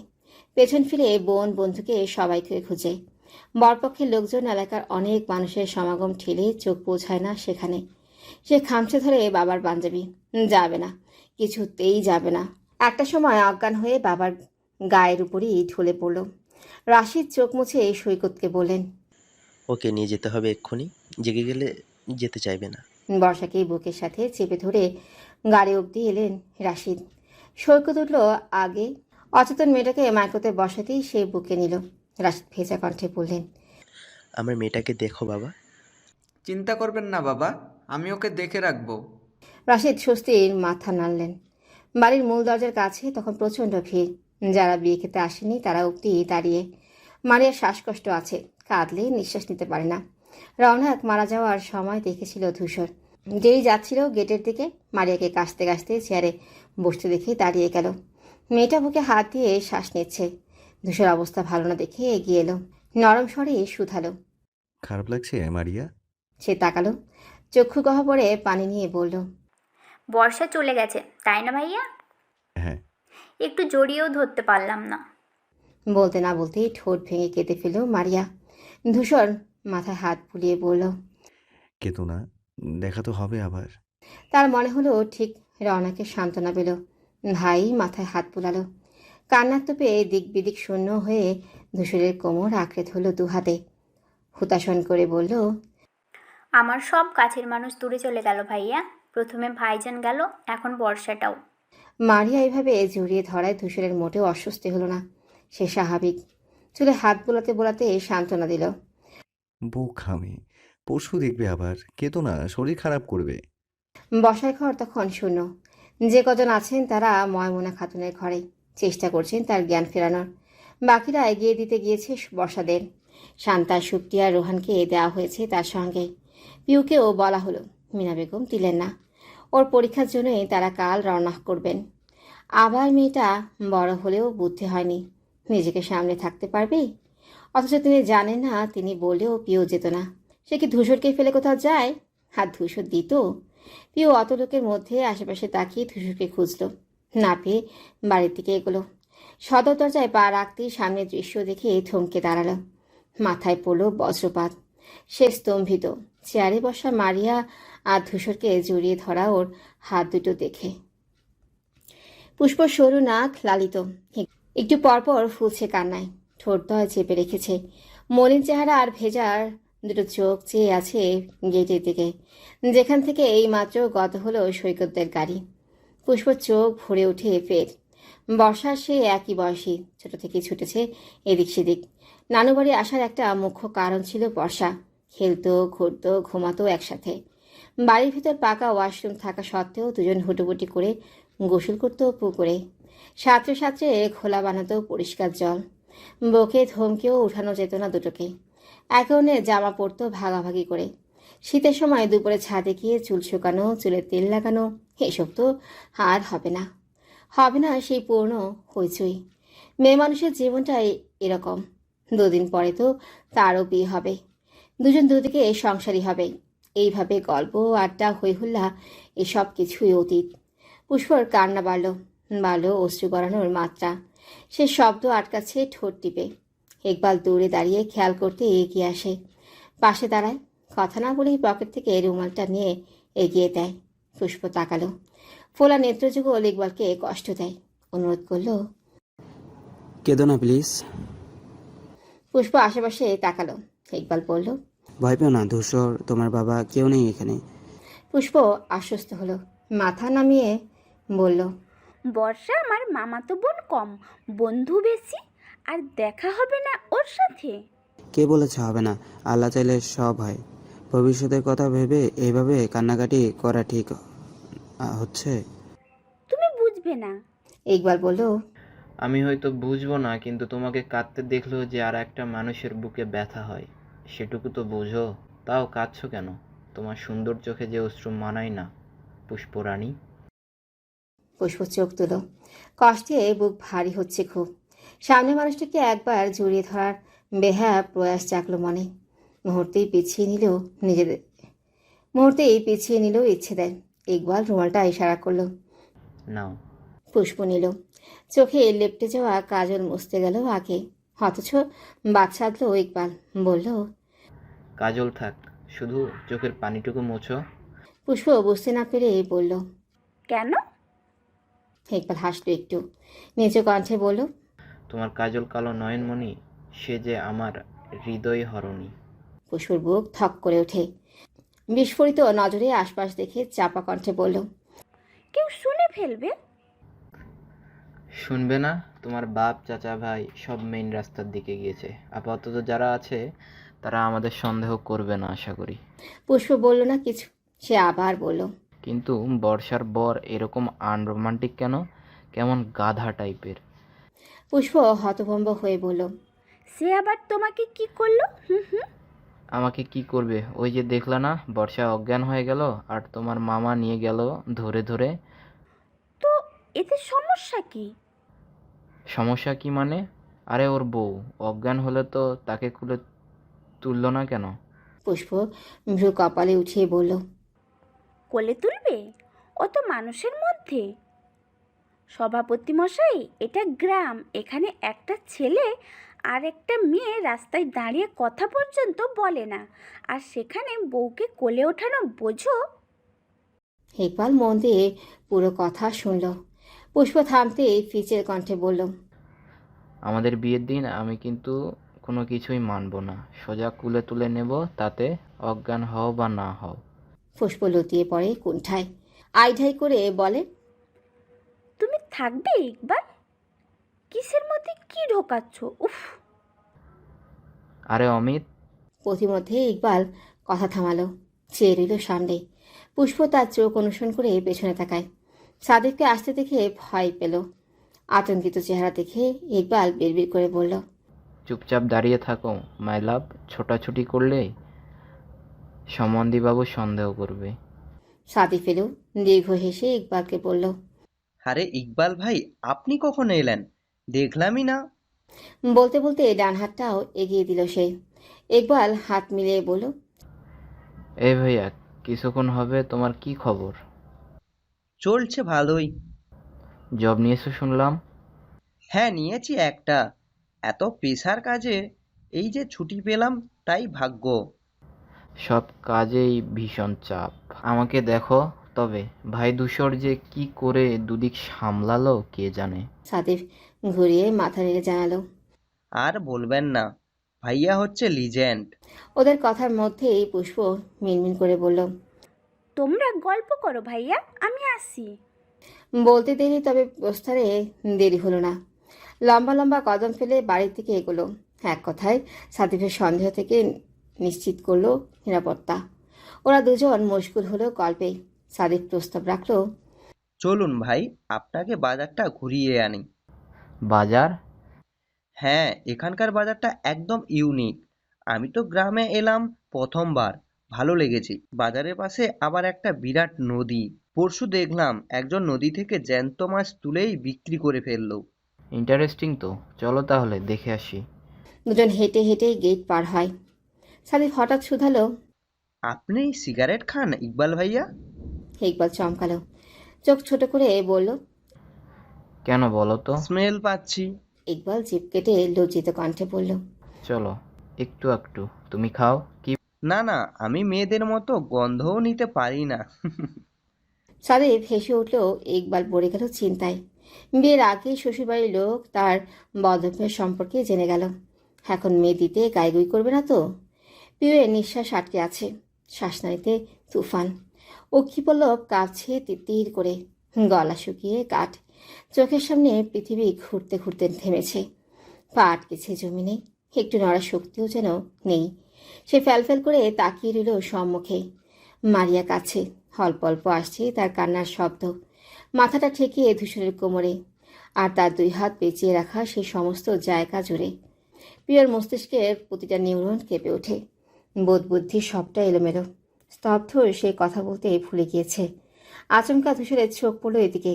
পেছন ফিরে বোন বন্ধুকে সবাইকে খুঁজে। বরপক্ষের লোকজন এলাকার অনেক মানুষের সমাগম ঠেলে চোখ পৌঁছায় না সেখানে। সে খামচে ধরে বাবার পাঞ্জাবি। যাবে না, কিছুতেই যাবে না। একটা সময় অজ্ঞান হয়ে বাবার গায়ের উপরই ঢলে পড়ল। রাশিদ চোখ মুছে সৈকতকে বললেন, ওকে নিয়ে যেতে হবে এক্ষুনি, জেগে গেলে যেতে চাইবে না। বর্ষাকে বুকের সাথে চেপে ধরে গাড়ি অবধি এলেন রাশিদ। সৈকত উঠল আগে। অচেতন মেয়েটাকে মাইক্রোতে বসাতেই সে বুকে নিল। রাশিদ ভেজা কণ্ঠে বললেন, আমার মেয়েটাকে দেখো বাবা। চিন্তা করবেন না বাবা, আমি ওকে দেখে রাখবো। রাশিদ স্বস্তির মাথা নাড়লেন। বাড়ির মূল দরজার কাছে তখন প্রচণ্ড ভিড়। যারা বিয়ে খেতে আসেনি তারা অব্দি দাঁড়িয়ে। মারিয়ার শ্বাসকষ্ট আছে, কাঁদলে নিঃশ্বাস নিতে পারে না। রওনাক মারা যাওয়ার সময় দেখেছিল ধূসর। যেই যাচ্ছিল গেটের দিকে, মারিয়াকে কাশতে কাশতে চেয়ারে বসতে দেখে দাঁড়িয়ে গেল। মেয়েটা বুকে হাত দিয়ে শ্বাস নিচ্ছে। ধূসর অবস্থা ভালো না দেখে এগিয়ে এলো, নরম স্বরে শুধালো। খারাপ লাগছে মারিয়া? সে তাকালো, চক্ষু গহ্বরে পানি নিয়ে বলল, বর্ষা চলে গেছে তাই না ভাইয়া? হ্যাঁ। একটু জড়িয়েও ধরতে পারলাম না। বলতে না বলতেই ঠোঁট ভেঙে কেঁদে ফেলল মারিয়া। ধূসর মাথায় হাত বুলিয়ে বলল, কেতো না, দেখা তো হবে আবার। তার মনে হলো ঠিক রওনাকে সান্ত্বনা পেল। ভাই মাথায় হাত বুলালো। কান্নার তোপে দিক বিদিক শূন্য হয়ে ধূসরের কোমর আঁকড়ে ধরল দুহাতে। হুতাশন করে বলল, আমার সব কাছের মানুষ দূরে চলে গেল ভাইয়া। প্রথমে ভাইজান গেল, এখন বর্ষাটাও। মারিয়া এইভাবে জড়িয়ে ধরায় ধূসরের মোটেও অস্বস্তি হলো না। সে স্বাভাবিক। চুলে হাত বোলাতে বোলাতে সান্ত্বনা দিল। বোখামে, পরশু দেখবে আবার, কেতো না, শরীর খারাপ করবে। বসার ঘর তখন শূন্য। যে কজন আছেন তারা ময়মুনা খাতুনের ঘরে চেষ্টা করছেন তার জ্ঞান ফেরানোর। বাকিরা এগিয়ে দিতে গিয়েছে বর্ষাদের। শান্তা, সুপ্রিয়া, রোহানকে দেওয়া হয়েছে তার সঙ্গে। পিউকেও বলা হলো, মিনা বেগম দিলেন না। ওর পরীক্ষার জন্যই তারা কাল রওনা করবেন। আবার মেয়েটা বড় হলেও বুদ্ধি হয়নি, নিজেকে সামনে থাকতে পারবে? অথচ তিনি জানেন না, তিনি বললেও পিউ যেত না। সে কি ধূসরকে ফেলে কোথাও যায়? হাত ধূসর দিত? পিউ অত লোকের মধ্যে আশেপাশে তাকিয়ে ধূসরকে খুঁজল, না পেয়ে বাড়ির দিকে এগোলো। সদর দরজায় পা রাখতেই সামনের দৃশ্য দেখে থমকে দাঁড়ালো। মাথায় পড়ল বজ্রপাত। সে স্তম্ভিত। চেয়ারে বসা মারিয়া আর ধূসরকে জড়িয়ে ধরা ওর হাত দুটো দেখে। পুষ্প সরু নাক লালিত, একটু পরপর ফুলছে কান্নায়, ঠোঁটদয় চেপে রেখেছে। মলিন চেহারা আর ভেজার দুটো চোখ চেয়ে আছে গেটের দিকে, যেখান থেকে এই মাত্র গত হলো সৈকতদের গাড়ি। পুষ্প চোখ ভরে ওঠে ফের। বর্ষা সে একই বয়সী, ছোট থেকে ছুটেছে এদিক সেদিক। নানু বাড়ি আসার একটা মুখ্য কারণ ছিল বর্ষা। খেলতো, ঘুরতো, ঘুমাতো একসাথে। বাড়ির ভিতর পাকা ওয়াশরুম থাকা সত্ত্বেও দুজন হুটোপুটি করে গোসল করতো পুকুরে। সাঁতরে সাঁতরে খোলা বানাতো পরিষ্কার জল। বকে ধমকেও উঠানো যেত না দুটোকে। একে অন্যের জামা পরতো ভাগাভাগি করে। শীতের সময় দুপুরে ছাদে গিয়ে চুল শুকানো, চুলে তেল লাগানো, এসব তো আর হবে না। হবে না সেই পুরনো হইচই। মেয়ে মানুষের জীবনটাই এরকম। দুদিন পরে তো তারও বিয়ে হবে। দুজন দুদিকে সংসারী হবে। এইভাবে গল্প, আড্ডা, হইহুল্লা এসব কিছুই অতীত। পুষ্পর কান্না বাড়ল অশ্রু গড়ানোর মাত্রা। সে শব্দ আটকাচ্ছে ঠোঁট টিপে। একবার দূরে দাঁড়িয়ে খেয়াল করতে এগিয়ে আসে, পাশে দাঁড়ায়। কথা না বলেই পকেট থেকে রুমালটা নিয়ে এগিয়ে দেয়। পুষ্প তাকালো। ফোলা নেত্রযুগল ইকবালকে কষ্ট দেয়। অনুরোধ করল, কেঁদো না প্লিজ। পুষ্প আশেপাশে তাকালো। ইকবাল বলল, ভয় পেও না ধূসর, তোমার বাবা কেউ নেই এখানে। পুষ্প আশ্বস্ত হলো, মাথা নামিয়ে বলল, বর্ষা আমার মামাতো বোন কম, বন্ধু বেশি, আর দেখা হবে না ওর সাথে? কে বলেছে হবে না? আল্লাহ চাইলে সব হয়। ভবিষ্যতের কথা ভেবে এইভাবে কান্নাকাটি করা ঠিক হচ্ছে? তুমি বুঝবে না। ইকবাল বলল, আমি হয়তো বুঝবো না, কিন্তু তোমাকে কাঁদতে দেখলেও যে আর একটা মানুষের বুকে ব্যথা হয় সেটুকু তো বোঝো। তাও কাঁদছো কেন? তোমার সুন্দর চোখে যে অশ্রু মানায় না পুষ্পরানী। পুষ্প চোখ তুল। কষ্টে বুক ভারী হচ্ছে খুব। সামনে মানুষটাকে একবার জড়িয়ে ধরার বেহায়া প্রয়াস জাগলো মনে। মুহূর্তেই পিছিয়ে নিল ইচ্ছে দেয়। ইকবাল রুমালটা ইশারা করলো, নাও। পুষ্প নিল। চোখে লেপটে যাওয়া কাজল মুছতে গেল আগে, অথচ বাচ্চাদলো ইকবাল। বলল, কাজল থাক, শুধু চোখের পানিটুকু মোছো। পুষ্প বুঝতে না পেরে বলল, কেন? ইকবাল হাসলো একটু, নিচু কণ্ঠে বলল, তোমার কাজল কালো নয়নমণি, সে যে আমার হৃদয় হরণী। পুষ্পর বুক থক করে ওঠে। বিস্ফোরিত নজরে আশপাশ দেখে চাপা কণ্ঠে বলল, কেউ শুনে ফেলবে। শুনবে না? তোমার বাপ, চাচা, ভাই সব মেইন রাস্তার দিকে গিয়েছে। আপাতত যারা আছে তারা আমাদের সন্দেহ করবে না আশা করি। পুষ্প বলল না কিছু। সে আবার বলল, কিন্তু বর্ষার বর এরকম আনরোমান্টিক কেন? কেমন গাধা টাইপের। পুষ্প হতভম্ব হয়ে বলল, সে আবার তোমাকে কি করলো? হুম হুম। আমাকে কি করবে? ওই যে দেখলা না, বর্ষা অজ্ঞান হয়ে গেল আর তোমার মামা নিয়ে গেল ধরে ধরে। তো এতে সমস্যা কি? সমস্যা কি মানে? আরে ওর বউ অজ্ঞান হলে তো তাকে খুলে তুললো না কেন? পুষ্প ভ্রু কপালে উঠিয়ে বলল, কোলে তুলবে? ও তো মানুষের মধ্যে। সভাপতি মশাই, এটা গ্রাম। এখানে একটা ছেলে আর একটা মেয়ে রাস্তায় দাঁড়িয়ে কথা পর্যন্ত বলে না, আর সেখানে বউকে কোলে ওঠানো বোঝো? ইকবাল মন দিয়ে পুরো কথা শুনল। পুষ্প থামতে ফিচের কণ্ঠে বলল, আমাদের বিয়ের দিন আমি কিন্তু কোনো কিছুই মানব না। সোজা কুলে তুলে নেব, তাতে অজ্ঞান হও বা না হও। পুষ্প লতিয়ে পড়ে কুণ্ঠায়। আইঢাই করে বলে, তুমি থাকবে ইকবাল? কিসের মধ্যে কি ঢোকাচ্ছ? উফ। আরে অমিত, পথিমধ্যে ইকবাল কথা থামালো, চেয়ে রইল সামনে। পুষ্প তার চোখ অনুসরণ করে পেছনে তাকায়। সাদিককে আসতে দেখে ভয় পেল। আতঙ্কিত চেহারা দেখে ইকবাল বিড়বিড় করে বলল, চুপচাপ দাঁড়িয়ে থাকো মাই লাভ। ছোটাছুটি করলে সম্বন্ধীবাবু সন্দেহ করবে। সাদিক ফেলেও দীর্ঘ হেসে ইকবালকে বলল, আরে ইকবাল ভাই, আপনি কখন এলেন? দেখলামই না। বলতে বলতে ডান হাতটাও এগিয়ে দিল সে। ইকবাল হাত মিলিয়ে বলল, এই ভাইয়া, কিছুক্ষণ হবে। তোমার কি খবর? চলছে ভালোই। জব নিয়েছো শুনলাম। হ্যাঁ, নিয়েছি একটা। এত পেশার কাজে এই যে ছুটি পেলাম, তাই ভাগ্য। সব কাজেই ভীষণ চাপ। আমাকে দেখো তবে, ভাই ধূসর যে কি করে দুদিক সামলালো কে জানে। সাদিক ঘুরিয়ে মাথা নেড়ে জানালো, আর বলবেন না, ভাইয়া হচ্ছে লিজেন্ড। ওদের কথার মধ্যেই পুষ্প মিনমিন করে বলল, তোমরা গল্প করো ভাইয়া, আমি আসি। বলতে দেরি, তবে প্রস্থানে দেরি হলো না। লম্বা লম্বা কদম ফেলে বাড়ির দিকে এগোলো। এক কথায় সাদিফের সন্দেহ থেকে নিশ্চিত করলো নিরাপত্তা। ওরা দুজন মশগুল হলো গল্পে। সাদিফ প্রস্তাব রাখলো, চলুন ভাই, আপনাকে বাজারটা ঘুরিয়ে আনি। বাজার? হ্যাঁ, এখানকার বাজারটা একদম ইউনিক। আমি তো গ্রামে এলাম প্রথমবার, ভালো লেগেছে। বাজারের পাশে আবার একটা বিরাট নদী। পরশু দেখলাম একজন নদী থেকে জ্যান্ত মাছ তুলেই বিক্রি করে ফেললো। ইন্টারেস্টিং তো, চলো তাহলে দেখে আসি। দুজন হেঁটে হেঁটে গেট পার হয়। সাদিফ হঠাৎ শুধালো, আপনি সিগারেট খান ইকবাল ভাইয়া? ইকবাল চমকালো, চোখ ছোট করে বলল, কেন বলো তো? স্মেল পাচ্ছি। ইকবাল জিভ কেটে লজ্জিত কণ্ঠে বলল, চলো একটু একটু, তুমি খাও। কি? না না, আমি মেয়েদের মতো গন্ধও নিতে পারি না। সাদিফ হেসে উঠল। ইকবাল পড়ে গেল চিন্তায়। বিয়ের আগে শ্বশুরবাড়ির লোক তার বদভ্যাস সম্পর্কে জেনে গেল। এখন মেয়ে দিতে গাইগুই করবে না তো? পিউয়ের নিঃশ্বাস আটকে আছে, শ্বাসনালীতে তুফান। অক্ষিপল্লব কাঁপছে তিত্তির করে, গলা শুকিয়ে কাঠ। চোখের সামনে পৃথিবী ঘুরতে ঘুরতে থেমেছে। পা আটকেছে জমিনে, একটু নড়ার শক্তিও যেন নেই। সে ফ্যালফ্যাল করে তাকিয়ে রইল সম্মুখে। মারিয়া কাছে, অল্প অল্প আসছে তার কান্নার শব্দ। মাথাটা ঠেকিয়ে ধূসরের কোমরে, আর তার দুই হাত পেঁচিয়ে রাখা সেই সমস্ত জায়গা জুড়ে। প্রিয়র মস্তিষ্কের প্রতিটা নিউরন কেঁপে ওঠে। বোধ বুদ্ধি সবটা এলোমেলো, স্তব্ধ। সে কথা বলতে ভুলে গিয়েছে। আচমকা ধূসরের চোখ পড়ল এদিকে।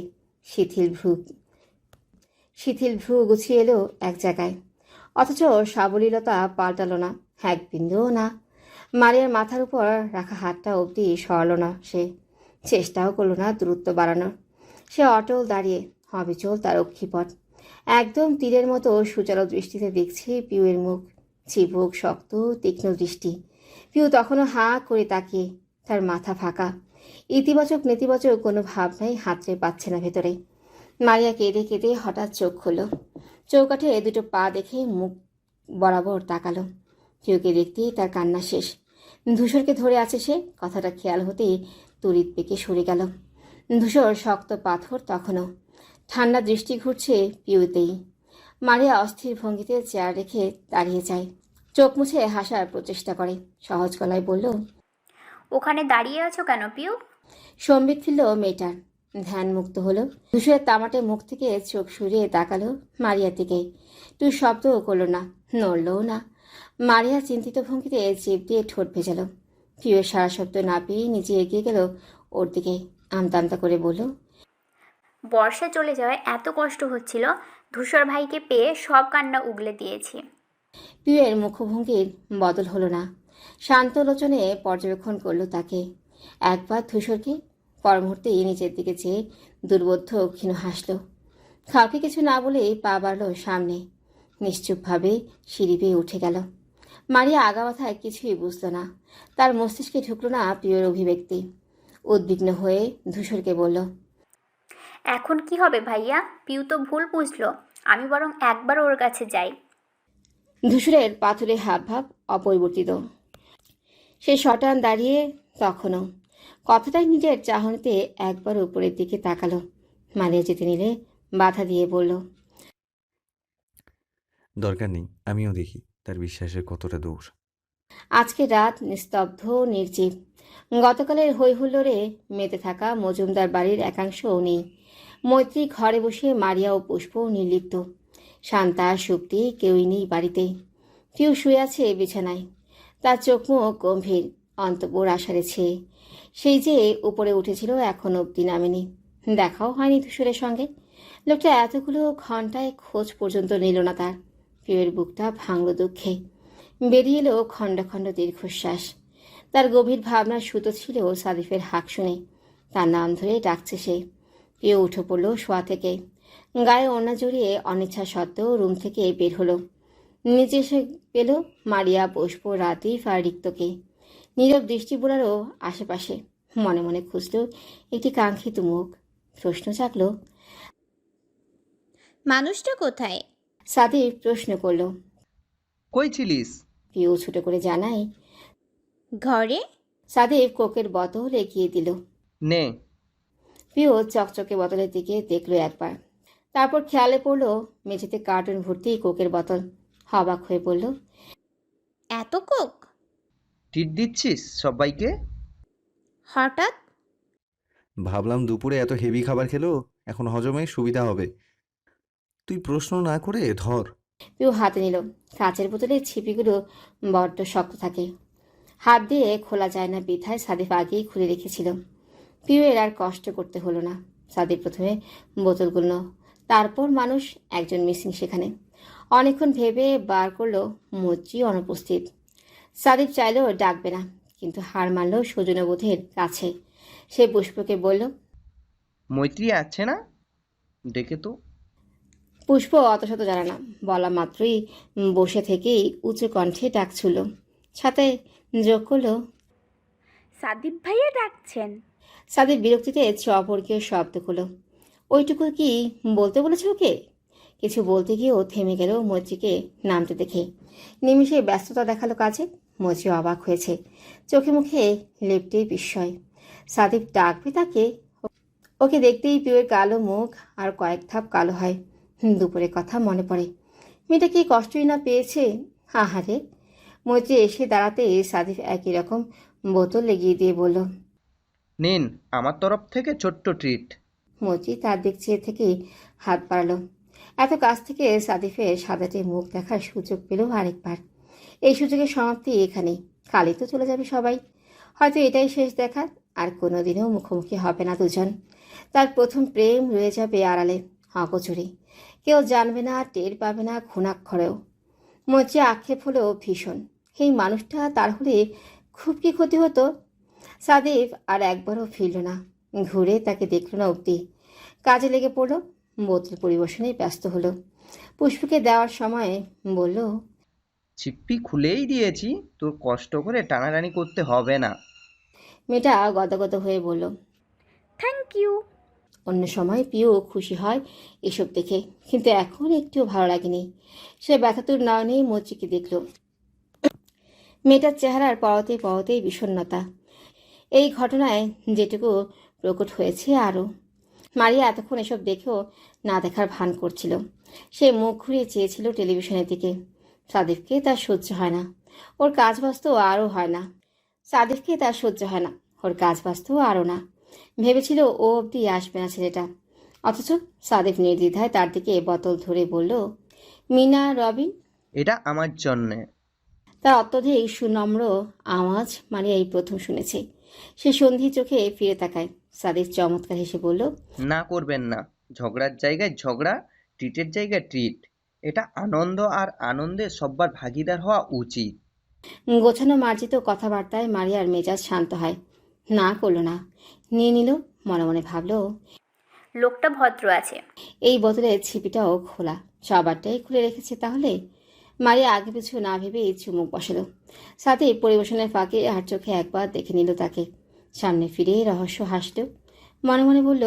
শিথিল ভ্রু গুছিয়ে এলো এক জায়গায়, অথচ সাবলীলতা পাল্টালো না, এক বিন্দুও না। মারিয়ার মাথার উপর রাখা হাতটা অবধি সরালো না সে, চেষ্টাও করলো না দূরত্ব বাড়ানোর। সে অটল দাঁড়িয়ে, অবিচল তার অক্ষিপট। একদম তীরের মতো সুচালো দৃষ্টিতে দেখছে পিউয়ের মুখ, চিবুক শক্ত, তীক্ষ্ণ দৃষ্টি। পিউ তখনও হাঁ করে তাকিয়ে, তার মাথা ফাঁকা। ইতিবাচক নেতিবাচক কোনো ভাবনাই হাতড়ে পাচ্ছে না ভেতরে। মারিয়া কেঁদে কেঁদে হঠাৎ চোখ খুলল। চৌকাঠে দুটো পা দেখে মুখ বরাবর তাকালো। পিউকে দেখতেই তার কান্না শেষ। ধূসরকে ধরে আছে সে, কথাটা খেয়াল হতেই তড়িৎ পেকে সরে গেল। ধূসর শক্ত পাথর তখনও। ঠান্ডা দৃষ্টি ঘুরছে পিউতেই। মারিয়া অস্থির ভঙ্গিতে চেয়ার রেখে দাঁড়িয়ে যায়। চোখ মুছে হাসার প্রচেষ্টা করে। সহজ গলায় বলল, ওখানে দাঁড়িয়ে আছো কেন পিউ? সম্বিত ফিরল মেয়েটার। ধ্যানমুক্ত হলো। ধূসরের তামাটে মুখ থেকে চোখ সরিয়ে তাকালো মারিয়ার দিকে। তুই শব্দও করলো না, নড়লও না। মারিয়া চিন্তিত ভঙ্গিতে জিভ দিয়ে ঠোঁট ভেজালো। পিউয়ের সারা শব্দ না পেয়ে নিজে এগিয়ে গেল ওর দিকে। আমতা আমতা করে বলল, বর্ষা চলে যাওয়ায় এত কষ্ট হচ্ছিল, ধূসর ভাইকে পেয়ে সব কান্না উগলে দিয়েছি। পিউয়ের মুখভঙ্গির বদল হলো না। শান্ত লোচনে পর্যবেক্ষণ করলো তাকে। একবার ধূসরকে, পর মুহূর্তেই নিচের দিকে চেয়ে দুর্বোধ্য ক্ষীণ হাসল। কাউকে কিছু না বলেই পা বাড়ল সামনে। নিশ্চুপভাবে সিঁড়ি বেয়ে উঠে গেল। মারিয়া আগামাথায় কিছুই বুঝল না। তার মস্তিষ্কে ঢুকল না পিউয়ের অভিব্যক্তি। উদ্বিগ্ন হয়ে ধূসরকে বলল, এখন কি হবে ভাইয়া? পিউ তো ভুল বুঝলো, আমি বরং একবার ওর কাছে যাই। ধূসরের পাথুরে হাবভাব অপরিবর্তিত। সে শটান দাঁড়িয়ে তখনও। কথাটাই নিজের চাহনিতে একবার উপরের দিকে তাকালো। মারিয়া যেতে নিলে বাধা দিয়ে বলল, দরকার নেই, আমিও দেখি তার বিশ্বাসের কতটা দূর। আজকে রাত নিস্তব্ধ নির্জীব। গতকালের হৈহুল্লোড়ে মেতে থাকা মজুমদার বাড়ির একাংশও নেই। মৈত্রী ঘরে বসে মারিয়া ও পুষ্প নির্লিপ্ত। শান্তা সুপ্তি কেউই নেই বাড়িতে। কেউ শুয়ে আছে বিছানায়। তার চোখ মুখ গম্ভীর, অন্তঃপুর আষাঢ়ে ছেয়ে। সেই যে উপরে উঠেছিল এখন অবধি নামেনি। দেখাও হয়নি ধূসরের সঙ্গে। লোকটা এতগুলো ঘন্টায় খোঁজ পর্যন্ত নিল না তার। পিউয়ের বুকটা ভাঙল দুঃখে। বেরিয়ে এলো খণ্ড খণ্ড দীর্ঘশ্বাস। তার গভীর ভাবনার সুতো ছিল সাদিফের হাঁক শুনে। তার নাম ধরে ডাকছে সে। পিউ উঠে পড়ল শোয়া থেকে। গায়ে ওড়না জড়িয়ে অনিচ্ছা সত্ত্বেও রুম থেকে বের হলো। নিচে এসে পেল মারিয়া, পুষ্প, রাতিফ আর রিক্তকে। নীরব দৃষ্টি বোলারও আশেপাশে। মনে মনে খুঁজল একটি কাঙ্ক্ষিত মুখ। প্রশ্ন জাগল, মানুষটা কোথায়? সাদিফ প্রশ্ন করল। কই ছিলিস? পিউ ছুটে করে জানায়, ঘরে। সাদিফ কোকের বোতল এগিয়ে দিল। নে। পিউ চকচকে বোতলের দিকে দেখল একবার। তারপর খেয়ালে পড়ল মেঝেতে কার্টুন ভর্তি কোকের বোতল। অবাক হয়ে বলল, এত কোক? ট্রিট দিচ্ছিস সবাইকে? হঠাৎ? ভাবলাম দুপুরে এত হেভি খাবার খেলো, এখন হজমে সুবিধা হবে। তুই প্রশ্ন না করে ধর। পিউ হাতে নিল। কাচের বোতলের ছিপিগুলো বড্ড শক্ত থাকে। হাত দিয়ে খোলা যায় না বিধায় সাদিফ আগেই খুলে রেখেছিল। পিউয়ের আর কষ্ট করতে হলো না। সাদিফ প্রথমে বোতলগুলো, তারপর মানুষ একজন মিসিং সেখানে। অনেকক্ষণ ভেবে বার করলো মজ্জি অনুপস্থিত। সাদিফ চাইলেও ডাকবে না, কিন্তু হার মানল সৌজন্যবোধের কাছে। সে পুষ্পকে বলল, মৈত্রী আছে না? ডেকে তো। পুষ্প অত শত জানে না। বলা মাত্রই বসে থেকেই উঁচু কণ্ঠে ডাকছিল। সাথে যোগ করলো, সাদিপ ভাইয়া ডাকছেন। সাদিফ বিরক্তিতে অপরকীয় শব্দ করলো। ওইটুকু কি বলতে বলেছে ওকে? কিছু বলতে গিয়েও থেমে গেল মৈত্রীকে নামতে দেখে। নিমিষে ব্যস্ততা দেখালো কাজে। মৈত্রী অবাক হয়েছে। চোখে মুখে লেপটে বিস্ময়। সাদিফ ডাকবে তাকে? ওকে দেখতেই পিউয়ের কালো মুখ আর কয়েক ধাপ কালো হয়। দুপুরের কথা মনে পড়ে। মেয়েটা কি কষ্টই না পেয়েছে। আহারে। মৈত্রী এসে দাঁড়াতে সাদিফ একই রকম বোতল লেগিয়ে দিয়ে বলল, নিন আমার তরফ থেকে ছোট্ট ট্রিট। মৈত্রী তার দিক চেয়ে থেকে হাত বাড়ালো। এত কাছ থেকে সাদিফের সাদাটে মুখ দেখার সুযোগ পেল আরেকবার। এই সুযোগের সমাপ্তি এখানেই। কালই তো চলে যাবে সবাই। হয়তো এটাই শেষ দেখা। আর কোনোদিনও মুখোমুখি হবে না দুজন। তার প্রথম প্রেম রয়ে যাবে আড়ালে, অগোচরে। কেউ জানবে না, টের পাবে না ঘুণাক্ষরেও। মৈত্রী আক্ষেপ হলো ভীষণ। এই মানুষটা তার হলে খুব কি ক্ষতি হতো? সাদিফ আর একবারও ফিরল না। ঘুরে তাকে দেখল না অবধি। কাজে লেগে পড়ল। বোতল পরিবেশনে ব্যস্ত হলো। পুষ্পকে দেওয়ার সময় বলল, ছিপ্পি খুলেই দিয়েছি, তোর কষ্ট করে টানাটানি করতে হবে না। মেয়েটা গদগদ হয়ে বলল, থ্যাংক ইউ। অন্য সময় পিউ খুশি হয় এসব দেখে, কিন্তু এখন একটুও ভালো লাগেনি। সে ব্যথাতুর নয়নে মৈত্রীকে দেখল। মেয়েটার চেহারার পরতে পরতেই বিষণ্ণতা। এই ঘটনায় যেটুকু প্রকট হয়েছে আরও। মারিয়া এতক্ষণ এসব দেখেও না দেখার ভান করছিল। সে মুখ ঘুরিয়ে চেয়েছিল টেলিভিশনের দিকে। সাদিফকে তার সহ্য হয় না, ওর কাজ বাস্তু আরও হয় না। সাদিফকে তার সহ্য হয় না, ওর কাজ বাস্তু আরও না। ভেবেছিল ও অবধি আসবে না ছেলেটা, অথচ সাদিফ নির্দ্বিধায় তার দিকে বোতল ধরে বলল, মিনা, রবিন। এটা আমার জন্যে। তার অত্যধিক সুনম্র আওয়াজ মারিয়া এই প্রথম শুনেছে। সে সন্ধি চোখে ফিরে তাকায়। সাদিফ চমৎকার হেসে বলল, না করবেন না। ঝগড়ার জায়গায় ঝগড়া, ট্রিটের জায়গায় ট্রিট। এটা আনন্দ, আর আনন্দে সব্বার ভাগিদার হওয়া উচিত। গোছানো মার্জিত কথাবার্তায় মারিয়ার মেজাজ শান্ত হয়। না করলো না, নিয়ে নিল। মনে মনে ভাবল, লোকটা ভদ্র আছে। এই বোতলের ছিপিটাও খোলা, সবারটাই খুলে রেখেছে তাহলে। মারিয়া আগে পিছু না ভেবে চুমুক বসালো। সাথে পরিবেশনের ফাঁকে আর চোখে একবার দেখে নিল তাকে। সামনে ফিরে রহস্য হাসল। মনে মনে বলল,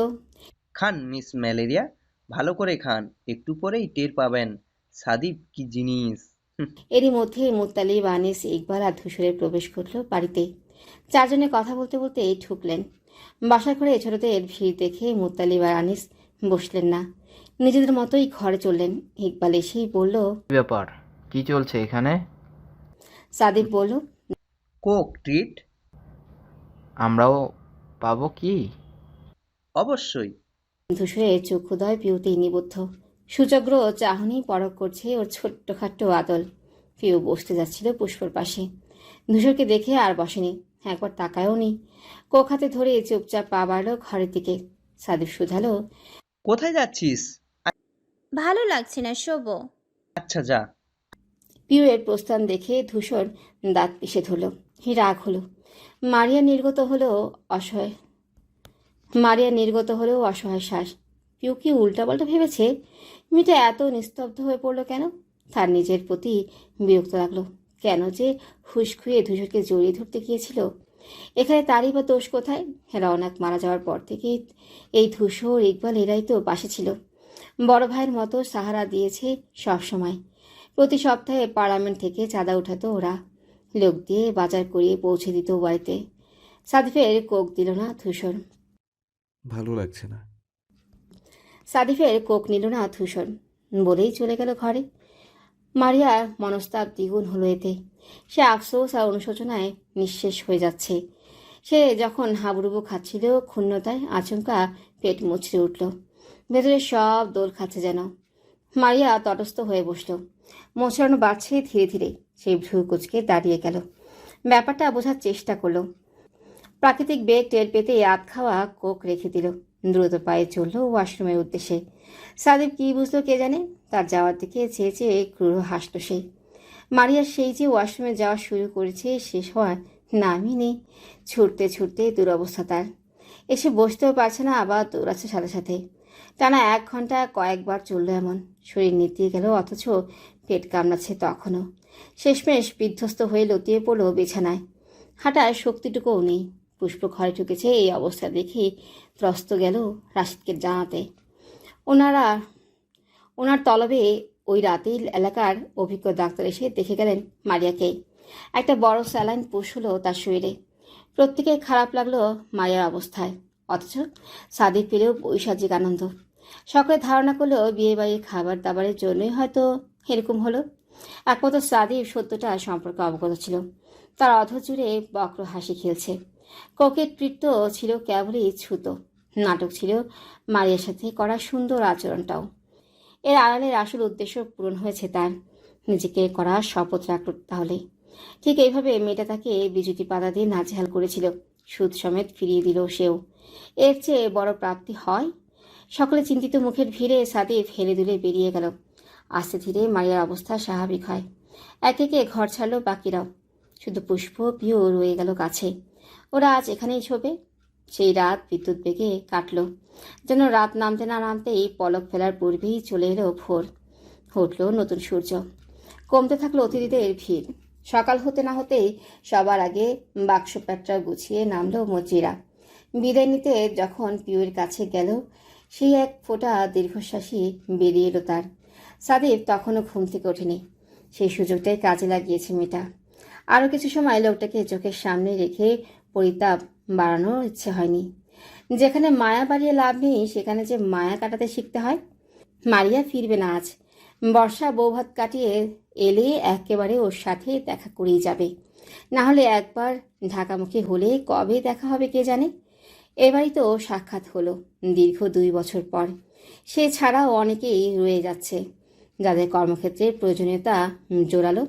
খান মিস ম্যালেরিয়া, ভালো করে খান, একটু পরেই টের পাবেন সাদিব কি জিনিস। এরই মধ্যে মুত্তালিব, আনিস, ইকবাল আর ধূসরের প্রবেশ ঘটল বাড়িতে। চারজনে কথা বলতে বলতে ঢুকলেন। বাসা ঘরে ছোটদের ভিড় দেখে মুত্তালিব আর আনিস বসলেন না, নিজেদের মতোই ঘরে চললেন। ইকবাল এসেই বলল, ব্যাপার কি চলছে এখানে? সাদিব বলল, কোক ট্রিট। আমরাও পাবো কি? অবশ্যই। ধূসরের চক্ষুদয় পিউতেই নিবদ্ধ। সুচগ্র চাহনি পরক করছে ওর ছোট্টখাট্ট আদল। পিউ বসতে যাচ্ছিল পুষ্পর পাশে। ধূসরকে দেখে আর বসেনি, একবার তাকায়ও নি। কোক হাতে ধরে চুপচাপ পা বাড়ল ঘরের দিকে। সাদিব শুধালো, কোথায় যাচ্ছিস? ভালো লাগছে না, শোবো। আচ্ছা যা। পিউ এর প্রস্থান দেখে ধূসর দাঁত পিষে ধরল। রাগ হলো। মারিয়া নির্গত হলেও অসহায় শ্বাস। পিউ কি উল্টাপাল্টা ভেবেছে? মেয়েটা এত নিস্তব্ধ হয়ে পড়লো কেন? তার নিজের প্রতি বিরক্ত লাগলো। কেন যে হুশ খুঁয়ে ধূসরকে জড়িয়ে ধরতে গিয়েছিল? এখানে তারই বা দোষ কোথায়? রওনাক মারা যাওয়ার পর থেকে এই ধূসর, ইকবাল এরাই তো পাশে ছিল। বড় ভাইয়ের মতো সাহারা দিয়েছে সব সময়। প্রতি সপ্তাহে পার্লামেন্ট থেকে চাঁদা উঠাতো ওরা, লোক দিয়ে বাজার করিয়ে পৌঁছে দিত বাড়িতে। সাদিফের কোক দিল না ধূসর। ভালো লাগছে না। সাদিফের কোক নিল না ধূসর, বলেই চলে গেল ঘরে। মারিয়ার মনস্তাপ দ্বিগুণ হলো এতে। সে আফসোস আর অনুশোচনায় নিঃশেষ হয়ে যাচ্ছে। সে যখন হাবুডুবু খাচ্ছিল, ক্ষুণ্ণতায় আচমকা পেট মুচড়ে উঠল। ভেতরে সব দোল খাচ্ছে যেন। মারিয়া তটস্থ হয়ে বসল। মোচড়ানো বাড়ছে ধীরে ধীরে। সেই ভ্রু কুচকে দাঁড়িয়ে গেল। ব্যাপারটা বোঝার চেষ্টা করলো। প্রাকৃতিক বেগ টের পেতে আধ খাওয়া কোক রেখে দিল। দ্রুত পায়ে চলল ওয়াশরুমের উদ্দেশ্যে। সাদিব কি বুঝলো কে জানে, তার যাওয়ার দিকে চেয়ে চেয়ে ক্রূর হাসল সে। মারিয়া সেই যে ওয়াশরুমে যাওয়া শুরু করেছে, শেষ হওয়ার নামই নেই। ছুটতে ছুটতে দুরবস্থা তার। এসে বসতেও পারছে না, আবার দৌড়াচ্ছে সাথে সাথে। টানা 1 ঘন্টা কয়েকবার চলল এমন। শরীর নিতিয়ে গেল, অথচ পেট কামড়াচ্ছে তখনও। শেষমেশ বিধ্বস্ত হয়ে লতিয়ে পড়ল বিছানায়। হাঁটার শক্তিটুকুও নেই। পুষ্প ঘরে ঢুকেছে এই অবস্থা দেখে ত্রস্ত গেল রাশিদকে জানাতে। ওনার তলবে ওই রাতেই এলাকার অভিজ্ঞ ডাক্তার এসে দেখে গেলেন মারিয়াকে। একটা বড় স্যালাইন পুশ হলো তার শরীরে। প্রত্যেকে খারাপ লাগলো মারিয়ার অবস্থায়, অথচ সাদিক পেলেও বৈশাচিক আনন্দ। সকলে ধারণা করলো বিয়ে বাড়ির খাবার দাবারের জন্যই হয়তো এরকম হলো। একমাত্র সাদিক সত্যটা সম্পর্কে অবগত ছিল। তার অধর জুড়ে বক্র হাসি খেলছে। কোকের কৃত্য ছিল কেবলই ছুতো। নাটক ছিল মারিয়ার সাথে করা সুন্দর আচরণটাও। এর আড়ালের আসল উদ্দেশ্য পূরণ হয়েছে তার। নিজেকে করা শপথ রাখল তাহলে। ঠিক এইভাবে মেয়েটা তাকে বিজুতি পাতা দিয়ে নাজেহাল করেছিল, সুদ সমেত ফিরিয়ে দিল সেও। এর চেয়ে বড় প্রাপ্তি হয়? সকলে চিন্তিত মুখের ভিড়ে সাদিফ হেলে দুলে বেরিয়ে গেল। আস্তে ধীরে মারিয়ার অবস্থা স্বাভাবিক হয়। একে একে ঘর ছাড়লো বাকিরাও। শুধু পুষ্প, পিউ রয়ে গেল কাছে। ওরা আজ এখানেই শোবে। সেই রাত বিদ্যুৎ বেগে কাটল। যেন রাত নামতে না নামতেই পলক ফেলার পূর্বেই চলে এলো ভোর। উঠল নতুন সূর্য। কমতে থাকলো অতিথিদের ভিড়। সকাল হতে না হতেই সবার আগে বাক্স প্যাটরা গুছিয়ে নামলো মজিরা। বিদায় নিতে যখন পিউয়ের কাছে গেল, সেই এক ফোঁটা দীর্ঘশ্বাসই বেরিয়ে এলো তার। সাদিব তখনও ঘুম থেকে ওঠেনি। সেই সুযোগটাই কাজে লাগিয়েছে মেয়েটা। আরও কিছু সময় লোকটাকে চোখের সামনে রেখে পরিতাপ বাড়ানোর ইচ্ছে হয়নি। যেখানে মায়া বাড়িয়ে লাভ নেই সেখানে যে মায়া কাটাতে শিখতে হয়। মারিয়া ফিরবে না আজ। বর্ষা বৌভাত কাটিয়ে এলে একেবারে ওর সাথে দেখা করেই যাবে। না হলে একবার ঢাকামুখী হলে কবে দেখা হবে কে জানে। এবারই তো সাক্ষাৎ হলো দীর্ঘ 2 বছর পর। সে ছাড়াও অনেকেই রয়ে যাচ্ছে যাদের কর্মক্ষেত্রে প্রয়োজনীয়তা জোরালো।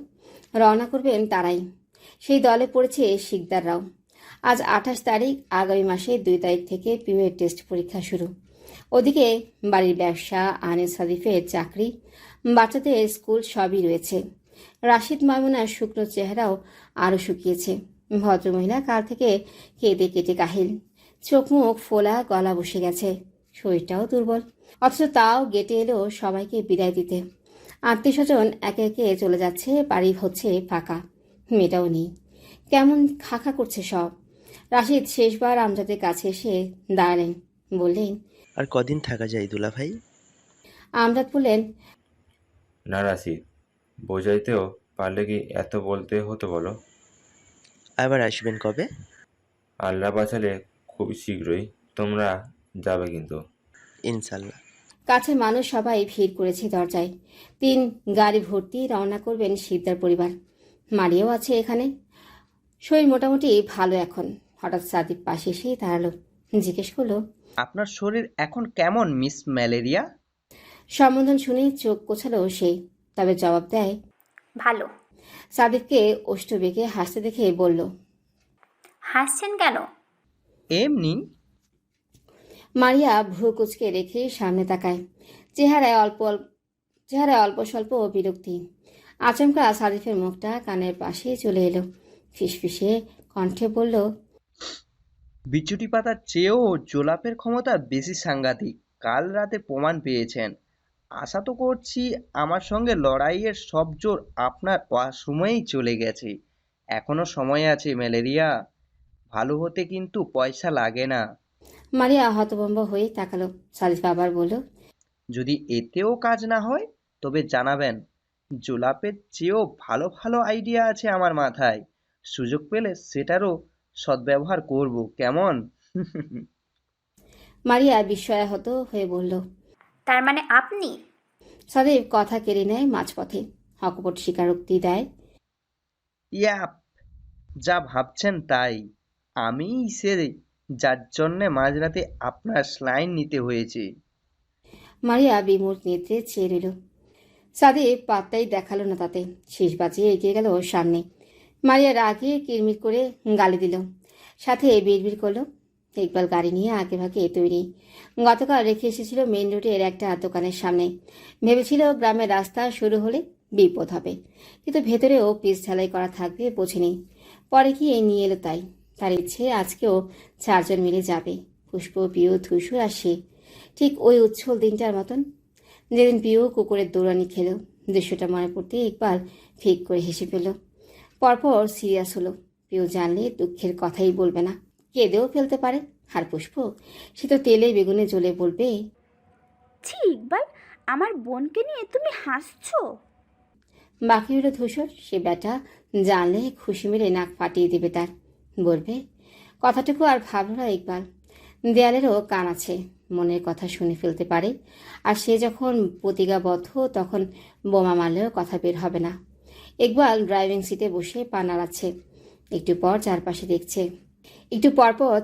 রওনা করবেন তারাই। সেই দলে পড়েছে শিকদাররাও। আজ 28 তারিখ, আগামী মাসের 2 তারিখ থেকে পিউয়ের টেস্ট পরীক্ষা শুরু। ওদিকে বাড়ির ব্যবসা, আনিস সাদিফের চাকরি, বাচ্চাদের স্কুল সবই রয়েছে। রাশিদ মামুনার শুকনো চেহারাও আরও শুকিয়েছে। ভদ্রমহিলা কাল থেকে কেঁদে কেটে কাহিল। চোখ মুখ ফোলা, গলা বসে গেছে, শরীরটাও দুর্বল। অথচ তাও গেটে এলো সবাইকে বিদায় দিতে। আত্মীয় স্বজন একে একে চলে যাচ্ছে, বাড়ি হচ্ছে ফাঁকা। মেয়েটাও নেই, কেমন খাখা করছে সব। রাশিদ শেষবার আমজাদের কাছে এসে দাঁড়ালেন, বললেন, আর কদিন থাকা যায় দুলা ভাই? আমজাদ বললেন, না রাশিদ, বোঝাইতেও পারলে কি এত বলতে হতো বলো? আবার আসবেন কবে? আল্লাহ বাঁচালে খুবই শীঘ্রই তোমরা যাবে কিন্তু। ইনশাল্লাহ। কাছে মানুষ সবাই ভিড় করেছে দরজায়। 3 গাড়ি ভর্তি রওনা করবেন শিকদার পরিবার। মারিয়াও আছে এখানে। শরীর মোটামুটি ভালো এখন। হঠাৎ সাদিপ পাশে এসে দাঁড়ালো, জিজ্ঞেস করলো, আপনার শরীর এখন কেমন মিস ম্যালেরিয়া? সম্বোধন শুনে চোখ কোছালো সে, তবে জবাব দেয়, ভালো। সাদিপকে ওষ্ঠ বেঁকে হাসতে দেখে বলল, হাসছেন কেন? এমনি। মারিয়া ভ্রু কুচকে রেখে সামনে তাকায়। চেহারায় অল্প স্বল্প বিরক্তি। আচমকা সাদিফের মুখটা কানের পাশে চলে এলো। ফিসফিসে কণ্ঠে বলল, বিচুটি পাতার চেয়েও জোলাপের ক্ষমতা বেশি সাংঘাতিক। কাল রাতে প্রমাণ পেয়েছেন। আশা তো করছি আমার সঙ্গে লড়াইয়ের সব জোর আপনার অসময়েই চলে গেছে। এখনো সময় আছে ম্যালেরিয়া। ভালো হতে কিন্তু পয়সা লাগে না। মারিয়া হতভম্ব হয়ে তাকালো। সাদিফ আবার বলল, যদি এতেও কাজ না হয় তবে জানাবেন। জোলাপের চেয়েও ভালো ভালো আইডিয়া আছে আমার মাথায়। সুযোগ পেলে সেটারও সদ্ব্যবহার করব, কেমন? মারিয়া বিস্ময়াহত হয়ে বলল, তার মানে আপনি? সাদিফ কথা কেড়ে নেয় মাঝপথে, হকপট স্বীকারোক্তি দেয়, ইয়াপ, যা ভাবছেন তাই। আমিই সে যার জন্যে মাঝরাতে আপনার স্লাইন নিতে হয়েছে। মারিয়া বিমূর্ত নেত্রে চেয়ে রইল। সাদিপ পাত্তাই দেখালো না তাতে। শেষ বাজিয়ে এগিয়ে গেল সামনে। মারিয়া রাগে কিরমির করে গালি দিল, সাথে বিড়বিড় করলো, ইকবাল গাড়ি নিয়ে আগে ভাগে তৈরি। গতকাল রেখে এসেছিল মেন রোডের একটা দোকানের সামনে। ভেবেছিল গ্রামের রাস্তা শুরু হলে বিপদ হবে, কিন্তু ভেতরেও পিচ ঢালাই করা থাকবে বোঝেনি। পরে গিয়ে নিয়ে এলো তাই। তার ইচ্ছে আজকেও 4 জন মিলে যাবে, পুষ্প, পিউ, ধূসর আর সে। ঠিক ওই উচ্ছল দিনটার মতন, যেদিন পিউ কুকুরের দৌড়ানি খেল। দৃশ্যটা মনে পড়তে ইকবাল ফিক করে হেসে ফেলল। পরপর সিরিয়াস হলো। পিউ জানলে দুঃখের কথাই বলবে না, কেঁদেও ফেলতে পারে। আর পুষ্প, সে তো তেলে বেগুনে জ্বলে বলবে, ছি ইকবাল, আমার বোনকে নিয়ে তুমি হাসছো? বাকি হলো ধূসর। সে ব্যাটা জানলে খুশি মেরে নাক ফাটিয়ে দেবে তার। বলবে, কথাটুকু আর ভাবল না ইকবাল। দেয়ালেরও কান আছে, মনের কথা শুনে ফেলতে পারে। আর সে যখন প্রতিজ্ঞাবদ্ধ তখন বোমা মারলেও কথা বের হবে না। ইকবাল ড্রাইভিং সিটে বসে পা নাড়াচ্ছে। একটু পরপর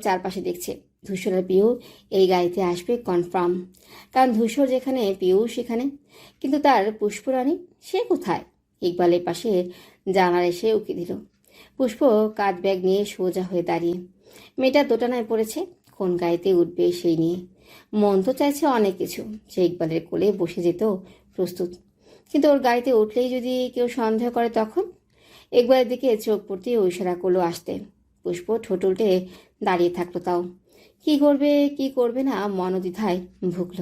চারপাশে দেখছে। ধূসরের পিউ এই গাড়িতে আসবে কনফার্ম, কারণ ধূসর যেখানে পিউ সেখানে। কিন্তু তার পুষ্পরানী সে কোথায়? ইকবালের পাশে জানার এসে উকি দিল। পুষ্প কাঁধ ব্যাগ নিয়ে সোজা হয়ে দাঁড়িয়ে। মেয়েটা দোটানায় পড়েছে, কোন গাড়িতে উঠবে সেই নিয়ে। মন তো চাইছে অনেক কিছু, সে ইকবালের কোলে বসে যেত প্রস্তুত। কিন্তু ওর গাড়িতে উঠলেই যদি কেউ সন্দেহ করে তখন? ইকবালের দিকে চোখ পড়তে ইশারা করলো আসতে। পুষ্প ঠোঁট উল্টে দাঁড়িয়ে থাকলো। তাও কি করবে না মনোদ্বিধায় ভুগল।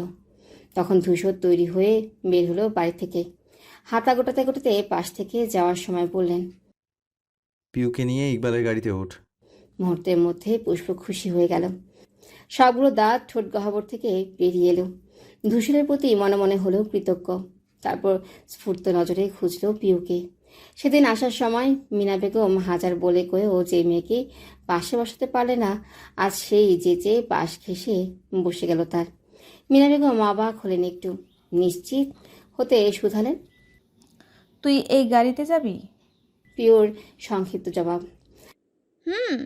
তখন ধূসর তৈরি হয়ে বের হলো বাড়ি থেকে। হাতা গোটাতে গোটাতে পাশ থেকে যাওয়ার সময় বললেন, পিউকে নিয়ে ইকবালের গাড়িতে ওঠ। মুহূর্তের মধ্যে পুষ্প খুশি হয়ে গেল। সবগুলো দাঁত ঠোঁট গহ্বর থেকে বেরিয়ে এলো। ধূসরের প্রতি মনে মনে হলো কৃতজ্ঞ। তারপর স্ফূর্ত নজরে খুঁজল পিউকে। সেদিন আসার সময় মিনা বেগম হাজার বলে কয়েও যে মেয়েকে পাশে বসাতে পারলে না, আজ সেই যেচে পাশ ঘেঁষে বসে গেল তার। মিনা বেগম অবাক হলেন, একটু নিশ্চিত হতে শুধালেন, তুই এই গাড়িতে যাবি? পিওর সংক্ষিপ্ত জবাব। হুম।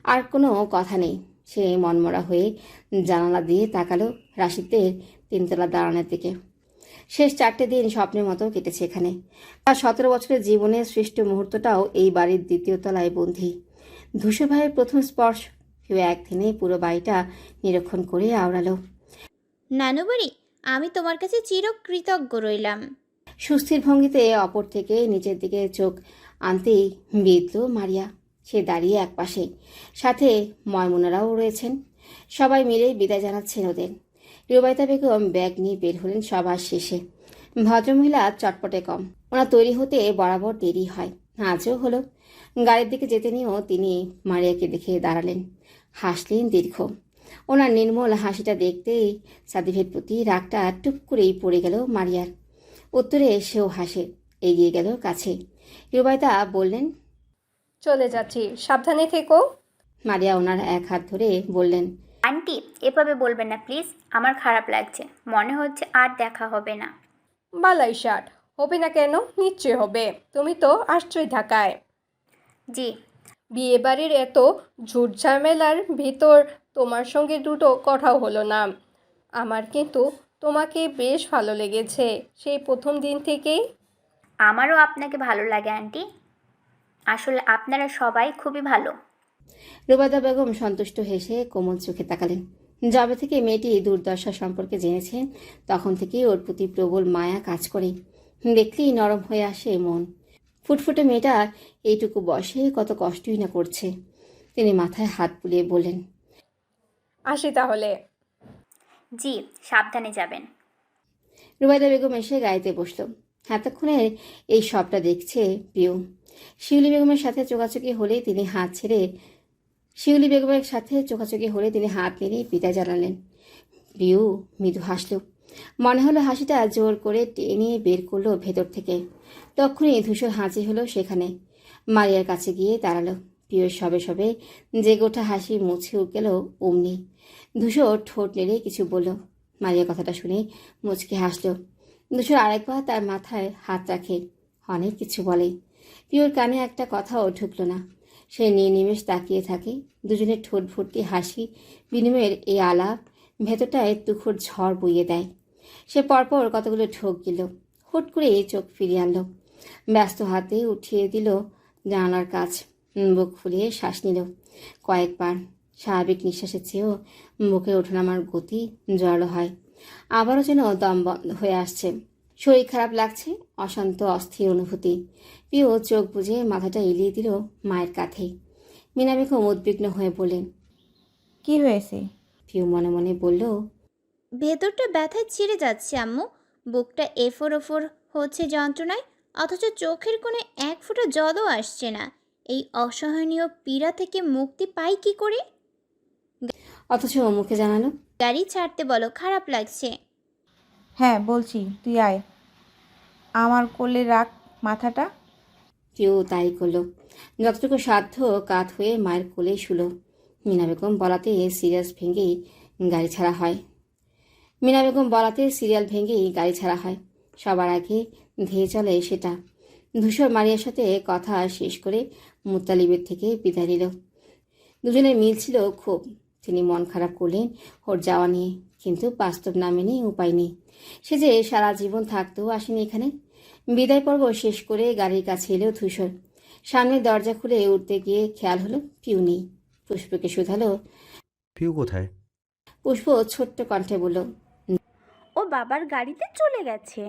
আর কোনো কথা নেই। সে মনমরা হয়ে জানালা দিয়ে তাকালো রাশিদের তিনতলা দাঁড়ানোর দিকে। শেষ 4টে দিন স্বপ্নের মতো কেটেছে এখানে। তার 17 বছরের জীবনের শ্রেষ্ঠ মুহূর্তটাও এই বাড়ির দ্বিতীয় তলায় বন্দী। ধূসর ভাইয়ের প্রথম স্পর্শ। কেউ একদিনে পুরো বাড়িটা নিরীক্ষণ করে আওড়ালো। নানু বাড়ি, আমি তোমার কাছে চিরকৃতজ্ঞ রইলাম। সুস্থির ভঙ্গিতে অপর থেকে নিচের দিকে চোখ আনতেই বিঁধল মারিয়া। সে দাঁড়িয়ে একপাশে, সাথে ময়মুনারাও রয়েছেন। সবাই মিলে বিদায় জানাচ্ছেন ওদের। রুবাইতা বেগম ব্যাগ নিয়ে বের হলেন সবার শেষে। ভদ্রমহিলা চটপটে কম, ওনার তৈরি হতে বরাবর দেরি হয়, আজও হলো। গাড়ির দিকে যেতে নিয়েও তিনি মারিয়াকে দেখে দাঁড়ালেন, হাসলেন দীর্ঘ। ওনার নির্মল হাসিটা দেখতেই সাদিফের প্রতি রাগটা টুক করেই পড়ে গেল মারিয়ার। উত্তরে সেও হাসে, এগিয়ে গেল কাছে। রুবাইতা বললেন, চলে যাচ্ছি, সাবধানে থেকো। মারিয়া ওনার এক হাত ধরে বললেন, আন্টি এভাবে বলবেন না প্লিজ, আমার খারাপ লাগছে, মনে হচ্ছে আর দেখা হবে না। বালাই ষাট হবে না কেন? নিশ্চয় হবে, তুমি তো আসছই ঢাকায়। জি। বিয়ে বাড়ির এত ঝুট ঝামেলার ভিতর তোমার সঙ্গে দুটো কথাও হলো না। আমার কিন্তু তোমাকে বেশ ভালো লেগেছে সেই প্রথম দিন থেকেই। আমারও আপনাকে ভালো লাগে আন্টি, আসলে আপনারা সবাই খুবই ভালো। রুবাইদা বেগম সন্তুষ্ট হেসে কোমল চোখে তাকালেন। যবে থেকে মেয়েটি দুর্দশা সম্পর্কে জেনেছেন, তখন থেকেই ওর প্রতি প্রবল মায়া কাজ করে। দেখলেই নরম হয়ে আসে মন। ফুটফুটে মেয়েটা এইটুকু বয়সে কত কষ্টই না করছে। তিনি মাথায় হাত বুলিয়ে বললেন, আসি তাহলে। জি, সাবধানে যাবেন। রুবাইদা বেগম এসে গাড়িতে বসল। এতক্ষণের এই সবটা দেখছে পিউ। শিউলি বেগমের সাথে চোখাচোখি হলে তিনি হাত নেড়ে বিদায় জানালেন। পিউ মৃদু হাসল। মনে হলো হাসিটা জোর করে টেনে বের করলো ভেতর থেকে। তখনই ধূসর হাঁচি হলো সেখানে। মারিয়ার কাছে গিয়ে দাঁড়ালো। পিউর সবে সবে যে গোটা হাসি মুছে গেল অমনি। ধূসর ঠোঁট নেড়ে কিছু বলল। মারিয়া কথাটা শুনে মুচকে হাসল। ধূসর আরেকবার তার মাথায় হাত রাখে, অনেক কিছু বলে। পিওর কানে একটা কথাও ঢুকলো না। সে নিমেষ তাকিয়ে থাকে। দুজনের ঠোঁট ভর্তি হাসি বিনিময়ের এই আলাপ ভেতরটায় তুখোর ঝড় বইয়ে দেয়। সে পরপর কতগুলো ঢোক গেল। হুট করে চোখ ফিরিয়ে আনলো। ব্যস্ত হাতে উঠিয়ে দিল জানালার কাজ। বুক ফুলিয়ে শ্বাস নিল কয়েকবার। স্বাভাবিক নিঃশ্বাসের চেয়েও বুকের ওঠানামার গতি জড়ো হয়। আবারও যেন দম বন্ধ হয়ে আসছে। শরীর খারাপ লাগছে, অশান্ত অস্থির অনুভূতি। পিও চোখ বুজে মাথাটা এলিয়ে দিল মায়ের কাঁধে। মিনা বেগম উদ্বিগ্ন হয়ে বললেন, কি হয়েছে? পিও মনে মনে বলল, ভেতরটা ব্যথায় ছিঁড়ে যাচ্ছে আম্মু, বুকটা এফোর ওফোর হচ্ছে যন্ত্রণায়, অথচ চোখের কোণে এক ফোঁটা জলও আসছে না। এই অসহনীয় পীড়া থেকে মুক্তি পাই কি করে? অথচ মুখে জানালো, গাড়ি ছাড়তে বলো, খারাপ লাগছে। হ্যাঁ বলছি, তুই আয়, আমার কোলে রাখ মাথাটা। পিও তাই করলো। যতটুকু সাধ্য কাত হয়ে মায়ের কোলে শুলো। মিনা বেগম বলাতে সিরিয়াল ভেঙেই গাড়ি ছাড়া হয়। সবার আগে ধেয়ে চলে সেটা। ধূসর মারিয়ার সাথে কথা শেষ করে মুত্তালিবের থেকে বিদায় নিল। দুজনের মিল ছিল খুব। তিনি মন খারাপ করলেন ওর যাওয়া নিয়ে, কিন্তু বাস্তব না মেনে উপায় নেই। সে যে সারা জীবন থাকতেও আসেনি এখানে। বিদায় পর্ব শেষ করে গাড়ির কাছে এলো ধূসর। সামনের দরজা খুলে উঠতে গিয়ে খেয়াল হলো পিউ নেই। পুষ্পকে শুধালো, পিউ কোথায়? পুষ্প ছোট্ট কণ্ঠে বলল, ও বাবার গাড়িতে চলে গেছে।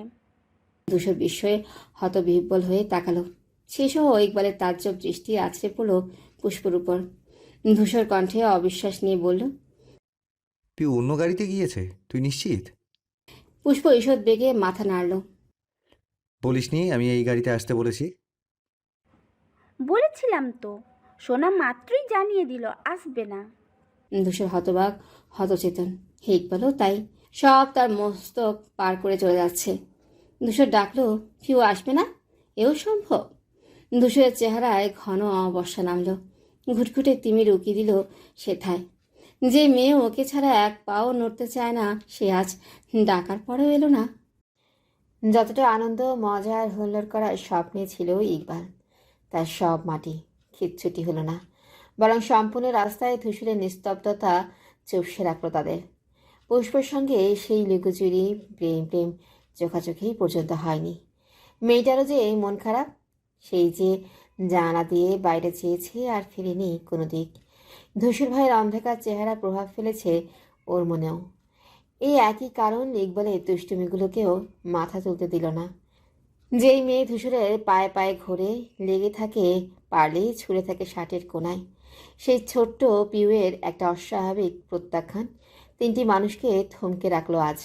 ধূসর বিস্ময়ে হতবিহ্বল হয়ে তাকালো। সেসহ ইকবালের তাজ্জব দৃষ্টি আছড়ে পড়ল পুষ্পর উপর। ধূসর কণ্ঠে অবিশ্বাস নিয়ে বলল, পিউ অন্য গাড়িতে গিয়েছে? তুই নিশ্চিত? পুষ্প ঈষৎ বেগে মাথা নাড়ল। বলিসনি আমি এই গাড়িতে আসতে বলেছি? বলেছিলাম তো, সোনা মাত্রই জানিয়ে দিল আসবে না। ধূসর হতবাক, হতচেতন। হে ইকবালও তাই। সব তার মস্তক পার করে চলে যাচ্ছে। ধূসর ডাকলো, পিউ আসবে না? এও সম্ভব? ধূসরের চেহারায় ঘন অমাবস্যা নামল। ঘুটঘুটে তিমির উকি দিল সেথায়। যে মেয়ে ওকে ছাড়া এক পাও নড়তে চায় না, সে আজ ডাকার পরেও এলো না। যতটা আনন্দ, মজা আর হুল্লোড় করার স্বপ্নে ছিল ইকবাল, তার সব মাটি খিচ্ছুটি হলো না, বরং সম্পূর্ণ রাস্তায় ধূসরের নিস্তব্ধতা চুপসে রাখল তাদের। পুষ্পর সঙ্গে সেই লুকোচুরি প্রেম প্রেম চোখাচোখি পর্যন্ত হয়নি। মেয়েটারও যে মন খারাপ, সেই যে জানালা দিয়ে বাইরে চেয়েছে আর ফিরেনি কোনো দিক। ধূসর ভাইয়ের অন্ধকার চেহারা প্রভাব ফেলেছে ওর মনেও। এই একই কারণ ইকবালের দুষ্টুমিগুলোকেও মাথা তুলতে দিল না। যেই মেয়ে ধূসরের পায়ে পায়ে ঘোরে, লেগে থাকে, পারলেই ছুঁড়ে থাকে শার্টের কোনায়, সেই ছোট্ট পিউয়ের একটা অস্বাভাবিক প্রত্যাখ্যান তিনটি মানুষকে থমকে রাখলো আজ।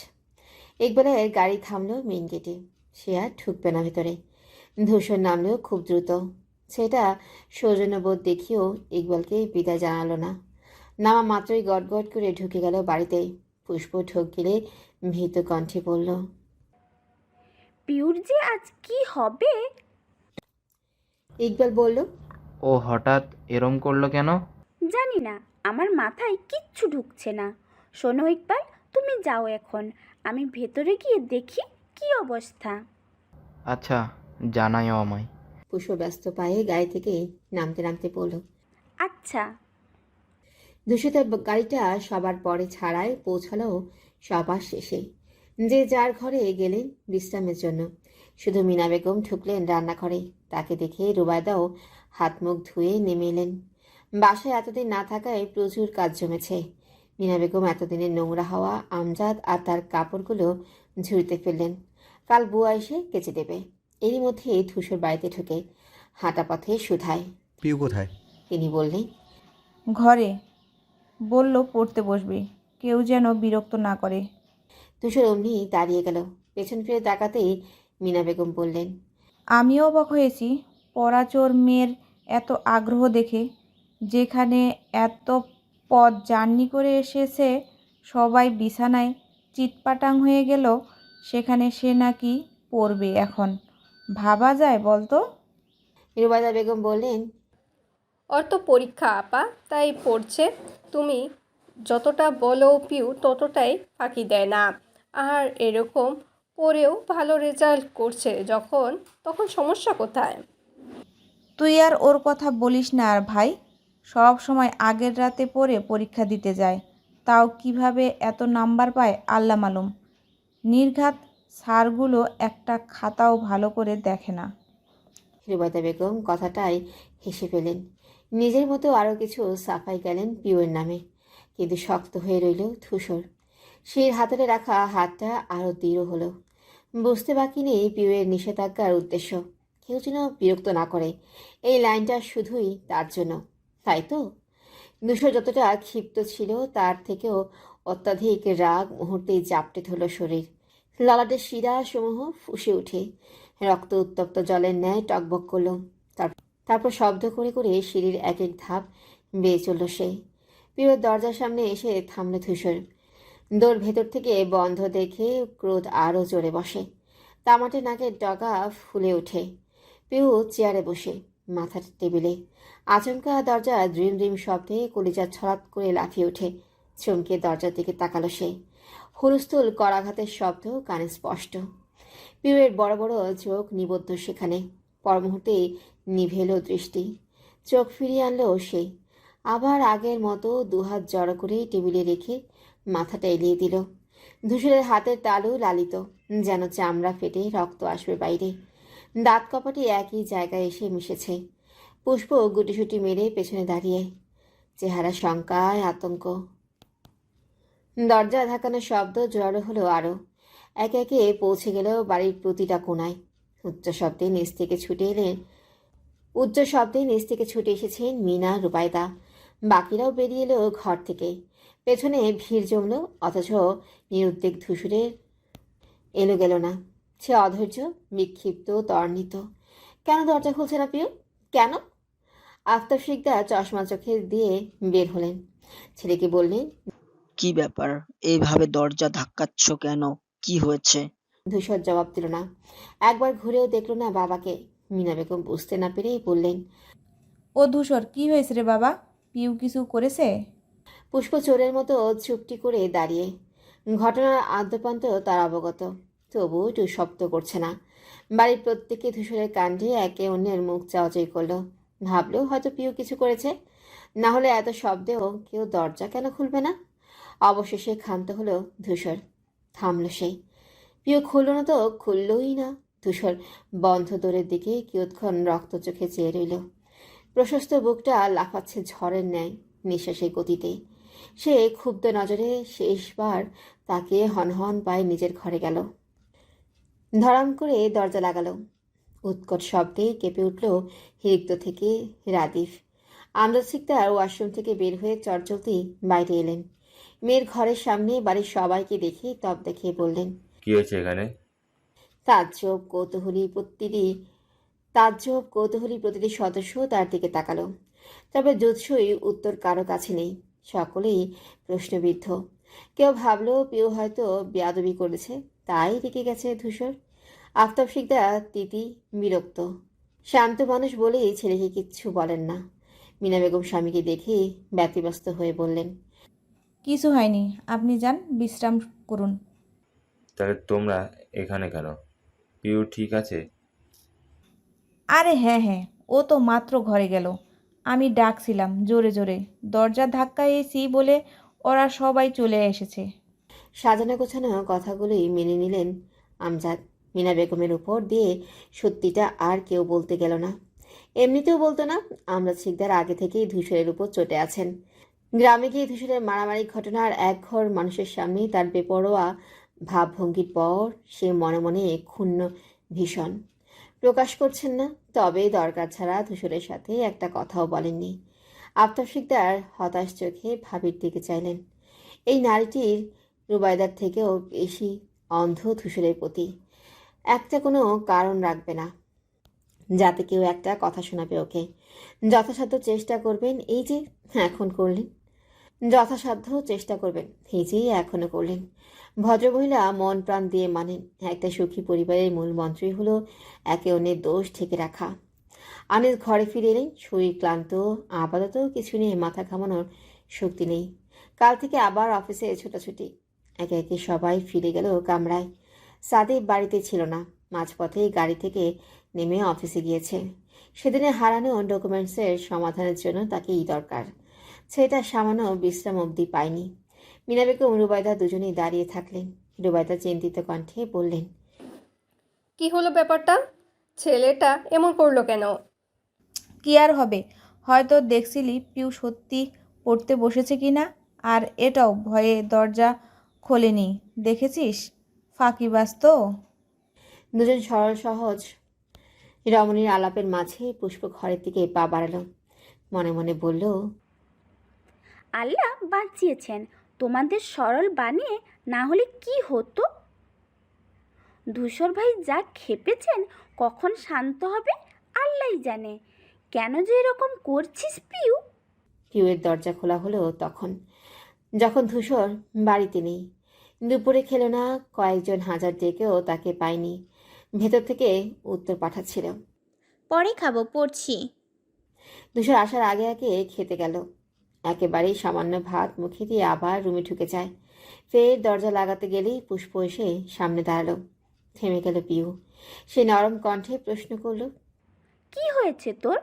ইকবালের গাড়ি থামলো মেইন গেটে। সে আর ঢুকবে না ভেতরে। ধূসর নামলেও খুব দ্রুত। সেটা সৌজন্যবোধ দেখিয়েও ইকবালকে বিদায় জানালো না। নামা মাত্রই গটগট করে ঢুকে গেল বাড়িতে। পুষ্প ঢোক গেলে ভীত কণ্ঠে বলল, পিউর যে আজ কি হবে? ইকবাল বলল, ও হঠাৎ এরম করলো কেন? জানি না, আমার মাথায় কিচ্ছু ঢুকছে না। শোনো ইকবাল, তুমি যাও এখন, আমি ভেতরে গিয়ে দেখি কি অবস্থা। আচ্ছা, জানাইও আমায়। পুষ্প ব্যস্ত পায়ে গাড়ি থেকে নামতে নামতে বলল, আচ্ছা। ধূসরের গাড়িটা সবার পরে ছাড়ায় পৌঁছালো সবার শেষে। যে যার ঘরে গেলেন বিশ্রামের জন্য। শুধু মিনা বেগম ঢুকলেন রান্নাঘরে। তাকে দেখে রুবায়দাও হাত মুখ ধুয়ে নেমে এলেন। বাসায় এতদিন না থাকায় প্রচুর কাজ জমেছে। মিনা বেগম এতদিনের নোংরা হওয়া আমজাদ আর তার কাপড়গুলো ঝুড়িতে ফেললেন। কাল বুয়া এসে কেচে দেবে। এরই মধ্যে ধূসর বাড়িতে ঢুকে হাঁটা পথে সুধায়। পিউ কোথায়? তিনি বললেন, ঘরে। বলল পড়তে বসবে, কেউ যেন বিরক্ত না করে। ধূসর অমনি দাঁড়িয়ে গেল। পেছন ফিরে তাকাতেই মিনা বেগম বললেন, আমিও অবাক হয়েছি পরাচোর মেয়ের এত আগ্রহ দেখে। যেখানে এত পথ জার্নি করে এসেছে, সবাই বিছানায় চিৎপাটাং হয়ে গেল, সেখানে সে নাকি পড়বে এখন। ভাবা যায় বলতো? রুবায়দা বেগম বললেন, ওর তো পরীক্ষা আপা, তাই পড়ছে। তুমি যতটা বলো পিউ ততটাই ফাঁকি দেয় না। আর এরকম পড়েও ভালো রেজাল্ট করছে যখন, তখন সমস্যা কোথায়? তুই আর ওর কথা বলিস না আর ভাই। সব সময় আগের রাতে পড়ে পরীক্ষা দিতে যায়, তাও কিভাবে এত নাম্বার পায় আল্লাহ মালুম। নির্ঘাত স্যারগুলো একটা খাতাও ভালো করে দেখে না। রুবায়দা বেগম কথাটাই হেসে ফেলেন। নিজের মতো আরও কিছু সাফাই গেলেন পিউয়ের নামে। কিন্তু শক্ত হয়ে রইল ধূসর। সেই হাতরে রাখা হাতটা আরও দৃঢ় হলো। বুঝতে বাকি নেই পিউয়ের নিষেধাজ্ঞার উদ্দেশ্য। কেউ যেন বিরক্ত না করে, এই লাইনটা শুধুই তার জন্য, তাই তো? ধূসর যতটা ক্ষিপ্ত ছিল, তার থেকেও অত্যাধিক রাগ মুহূর্তেই জাপটে ধরল শরীর। ললাটের শিরা সমূহ ফুঁসে উঠে রক্ত উত্তপ্ত জলের ন্যায় টকবক করল। তারপর শব্দ করে করে সিঁড়ির এক এক ধাপ বেয়ে চলল সে। পিউয়ের দরজার সামনে এসে থামল ধূসর। দোর ভেতর থেকে বন্ধ দেখে ক্রোধ আরও জোরে বসে। তামাটে নাকের ডগা ফুলে ওঠে। পিউ চেয়ারে বসে, মাথার টেবিলে। আচমকা দরজা ড্রিম ড্রিম শব্দে কলিজা ছড়াত করে লাফিয়ে ওঠে। চমকে দরজার দিকে তাকালো সে। হুলস্থুল করাঘাতের শব্দ কানে স্পষ্ট। পিউয়ের বড় বড় চোখ নিবদ্ধ সেখানে। পর মুহূর্তেই নিভেল দৃষ্টি। চোখ ফিরিয়ে আনলো সে। আবার আগের মতো দুহাত জড়ো করে টেবিলে রেখে মাথাটা এলিয়ে দিল। ধূসরের হাতের তালু লালিত, যেন চামড়া ফেটে রক্ত আসবে বাইরে। দাঁত কপাটি একই জায়গায় এসে মিশেছে। পুষ্প গুটিসুটি মেরে পেছনে দাঁড়িয়ে, চেহারা শঙ্কায় আতঙ্ক। দরজা ধাকানোর শব্দ জোরালো হলো আরও। একে একে পৌঁছে গেল বাড়ির প্রতিটা কোণায়। উচ্চ শব্দে নিচ থেকে ছুটে এসেছেন মিনা, রুবায়দা। বাকিরাও বেরিয়ে এলো ঘর থেকে। পেছনে ভিড় জমল, অথচ নিরুদ্বেগ ধূসরের এলো গেল না। সে অধৈর্য, বিক্ষিপ্ত, তর্ণিত। কেন দরজা খুলছে না পিউ? কেন? আফতাব শিকদার চশমা চোখে দিয়ে বের হলেন। ছেলেকে বললেন, কি ব্যাপার, এইভাবে দরজা ধাক্কাচ্ছ কেন? কি হয়েছে? ধূসর জবাব দিল না। একবার ঘুরেও দেখল না বাবাকে। মিনা বেগম বুঝতে না পেরেই বললেন, ও ধূসর, কি হয়েছে রে বাবা? পিউ কিছু করেছে? পুষ্প চোরের মতো চুপটি করে দাঁড়িয়ে। ঘটনার আদ্যপান্ত তার অবগত, তবুও একটু শব্দ করছে না। বাড়ির প্রত্যেকে ধূসরের কাণ্ডে একে অন্যের মুখ চাওয়াচাই করলো। ভাবলো হয়তো পিউ কিছু করেছে, না হলে এত শব্দেও কেউ দরজা কেন খুলবে না। অবশেষে ক্ষান্ত হলো ধূসর। থামলো সেই। পিউ খুলল না তো খুললই না। ধূসর বন্ধ দোরের দিকে কিয়ৎক্ষণ রক্ত চোখে চেয়ে রইল। প্রশস্ত বুকটা লাফাচ্ছে ঝড়ের ন্যায় নিঃশ্বাসের গতিতে। সে ক্ষুব্ধ নজরে শেষবার তাকে হনহন পায়ে নিজের ঘরে গেল। ধরাম করে দরজা লাগালো। উৎকট শব্দে কেঁপে উঠল হিরিক্ত থেকে রাদিফ। আমজাদ সিকদার ওয়াশরুম থেকে বের হয়ে চটজলদি বাইরে এলেন। মেয়ের ঘরের সামনে বাড়ির সবাইকে দেখে তপ দেখিয়ে বললেন, কি হয়েছে এখানে? তাজ্জব কৌতূহলী প্রতিটি সদস্য তার দিকে তাকালো। তবে জুৎসই উত্তর কারো কাছে নেই। সকলেই প্রশ্নবিদ্ধ। কেউ ভাবলো পিউ হয়তো বেয়াদবি করেছে, তাই রেগে গেছে ধূসর। আফতাব শিকদার তিতি বিরক্ত। শান্ত মানুষ বলেই ছেলেকে কিচ্ছু বলেন না। মিনা বেগম স্বামীকে দেখে ব্যতিব্যস্ত হয়ে বললেন, কিছু হয়নি, আপনি যান, বিশ্রাম করুন। তাহলে তোমরা এখানে কেন? পিউ ঠিক আছে? আরে হ্যাঁ হ্যাঁ, ও তো মাত্র ঘরে গেল। আমি ডাকছিলাম জোরে জোরে, দরজা ধাক্কাইয়েছি বলে ওরা সবাই চলে এসেছে। সাজানো গোছানো কথাগুলোই মেনে নিলেন আমজাদ। মিনা বেগমের উপর দিয়ে সত্যিটা আর কেউ বলতে গেল না। এমনিতেও বলতো না। আমজাদ শিকদার আগে থেকেই ধূসরের উপর চটে আছেন। গ্রামে গিয়ে ধূসরের মারামারি ঘটনার এক ঘর মানুষের সামনেই তার বেপরোয়া ভাবভঙ্গির পর সে মনে মনে ক্ষুণ্ণ ভীষণ। প্রকাশ করছেন না, তবে দরকার ছাড়া ধূসরের সাথে একটা কথাও বলেননি। আফতাব শিকদার হতাশ চোখে ভাবির দিকে চাইলেন। এই নারীটির রুবায়দার থেকেও বেশি অন্ধ ধূসরের প্রতি। একটা কোনো কারণ রাখবে না, যাতে কেউ একটা কথা শোনাবে ওকে। যথাসাধ্য চেষ্টা করবেন, এই যে এখন করলেন। যথাসাধ্য চেষ্টা করবেন, এই যে এখনো করলেন। ভদ্রমহিলা মন প্রাণ দিয়ে মানেন, একটা সুখী পরিবারের মূল মন্ত্রই হলো একে অন্যের দোষ ঢেকে রাখা। আনিস ঘরে ফিরে এলেন, শরীর ক্লান্ত। আপাতত কিছু নিয়ে মাথা ঘামানোর শক্তি নেই। কাল থেকে আবার অফিসে ছোটাছুটি। একে একে সবাই ফিরে গেল কামরায়। সাদেব বাড়িতে ছিল না, মাঝপথে গাড়ি থেকে নেমে অফিসে গিয়েছে। সেদিনে হারানো ডকুমেন্টসের সমাধানের জন্য তাকেই দরকার। ছেলেটা সামান্য বিশ্রাম অবধি পায়নি। মিনা বেগম রুবায়দা দুজনেই দাঁড়িয়ে থাকলেন। রুবায়দা চিন্তিত কণ্ঠে বললেন, কি হলো ব্যাপারটা? ছেলেটা এমন করলো কেন? কি আর হবে, হয়তো দেখছিলি পিউ সত্যি পড়তে বসেছে কি না, আর এটাও ভয়ে দরজা খোলেনি। দেখেছিস, ফাঁকিবাজ তো। দুজন সরল সহজ রমণীর আলাপের মাঝে পুষ্প ঘরের দিকে পা বাড়ালো। মনে মনে বলল, আল্লাহ বাঁচিয়েছেন, তোমাদের সরল বানিয়ে না হলে কি হতো। ধূসর ভাই যা খেপেছেন, কখন শান্ত হবে আল্লাহই জানে। কেন যে এরকম করছিস পিউ? পিউয়ের দরজা খোলা হলো যখন ধূসর বাড়িতে নেই। দুপুরে খেলো না, কয়েকজন হাজার ডেকেও তাকে পায়নি। ভেতর থেকে উত্তর পাঠাচ্ছিল, পরে খাবো, পড়ছি। ধূসর আসার আগে আগে খেতে গেল। একেবারেই সামান্য ভাত মুখে দিয়ে আবার রুমে ঢুকে যায়। ফের দরজা লাগাতে গেলেই পুষ্প এসে সামনে দাঁড়ালো। থেমে গেল পিউ। সে নরম কণ্ঠে প্রশ্ন করল, কি হয়েছে তোর?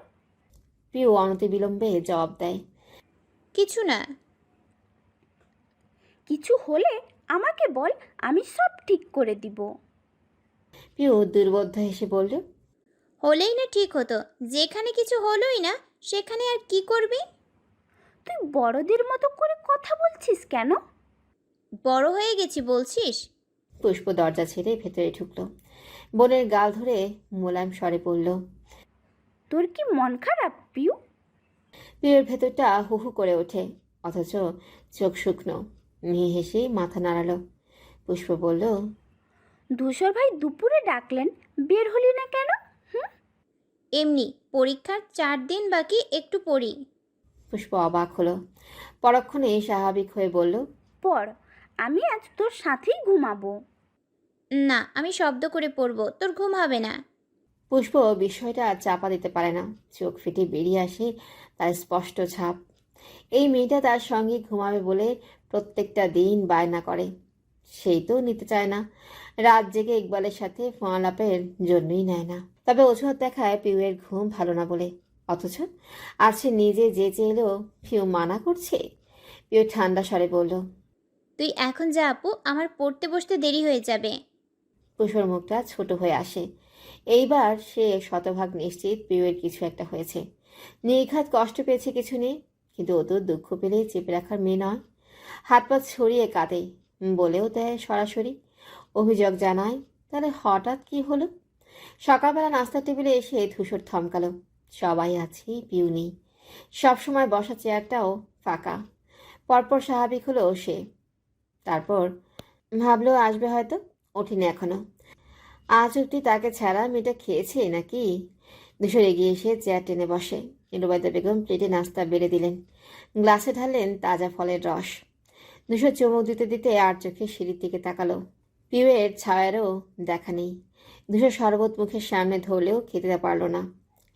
পিউ অনতিবিলম্বে জবাব দেয়, কিছু না। কিছু হলে আমাকে বল, আমি সব ঠিক করে দিব। পিউ দুর্বোধ্য হেসে বলল, হলেই না ঠিক হতো, যেখানে কিছু হলোই না সেখানে আর কি করবি? তুই বড়দের মতো করে কথা বলছিস কেন? বড় হয়ে গেছি বলছিস? পুষ্প দরজা ছেড়ে ভেতরে ঢুকলো। বোনের গাল ধরে মোলায়েম স্বরে পড়ল, তোর কি মন খারাপ পিউ? পিউয়ের ভেতরটা হু হু করে ওঠে, অথচ চোখ শুকনো। মেয়ে হেসে মাথা নাড়ালো। পুষ্প বলল, ধূসর ভাই দুপুরে ডাকলেন, বের হলি না কেন? এমনি, পরীক্ষার 4 দিন বাকি, একটু পড়ি। পুষ্প অবাক হলো। পরক্ষণে স্বাভাবিক হয়ে বলল, পড়, আমি আজ তোর সাথেই ঘুমাবো। না, আমি শব্দ করে পড়বো, তোর ঘুম হবে না। পুষ্প বিষয়টা চাপা দিতে পারে না, চোখ ফেটে বেরিয়ে আসে তার স্পষ্ট ছাপ। এই মেয়েটা তার সঙ্গে ঘুমাবে বলে প্রত্যেকটা দিন বায়না করে, সেই তো নিতে চায় না। রাত জেগে ইকবালের সাথে ফোনালাপের জন্যই নেয় না। তবে অজুহাত দেখায় পিউয়ের ঘুম ভালো না বলে। অথচ আজ সে নিজে যেচে এলো, পিউ মানা করছে। পিউ ঠান্ডা স্বরে বলল, তুই এখন যা আপু, আমার পড়তে বসতে দেরি হয়ে যাবে। পুষ্পর মুখটা ছোট হয়ে আসে। এইবার সে শতভাগ নিশ্চিত পিউয়ের কিছু একটা হয়েছে। নির্ঘাত কষ্ট পেয়েছে কিছু নেই, কিন্তু ও তো দুঃখ পেলে চেপে রাখার মেয়ে নয়। হাত পা ছড়িয়ে কাঁদে, বলেও দেয় সরাসরি। অভিযোগ জানায়, তাহলে হঠাৎ কি হলো? সকালবেলা নাস্তার টেবিলে এসে ধূসর থমকালো। সবাই আছে, পিউ নেই। সবসময় বসা চেয়ারটাও ফাঁকা। পরপর স্বাভাবিক হলো সে। তারপর ভাবলো আসবে হয়তো, ওঠেনি এখনো। আজ অব্দি তাকে ছাড়া মেয়েটা খেয়েছে নাকি? ধূসর এগিয়ে এসে চেয়ার টেনে বসে। রুবাইদা বেগম প্লেটে নাস্তা বেড়ে দিলেন, গ্লাসে ঢাললেন তাজা ফলের রস। ধূসর চুমুক দিতে দিতে আর চোখে সিঁড়ির দিকে তাকালো। পিউয়ের ছায়ারও দেখা নেই। ধূসর শরবত মুখের সামনে ধরলেও খেতে পারল না,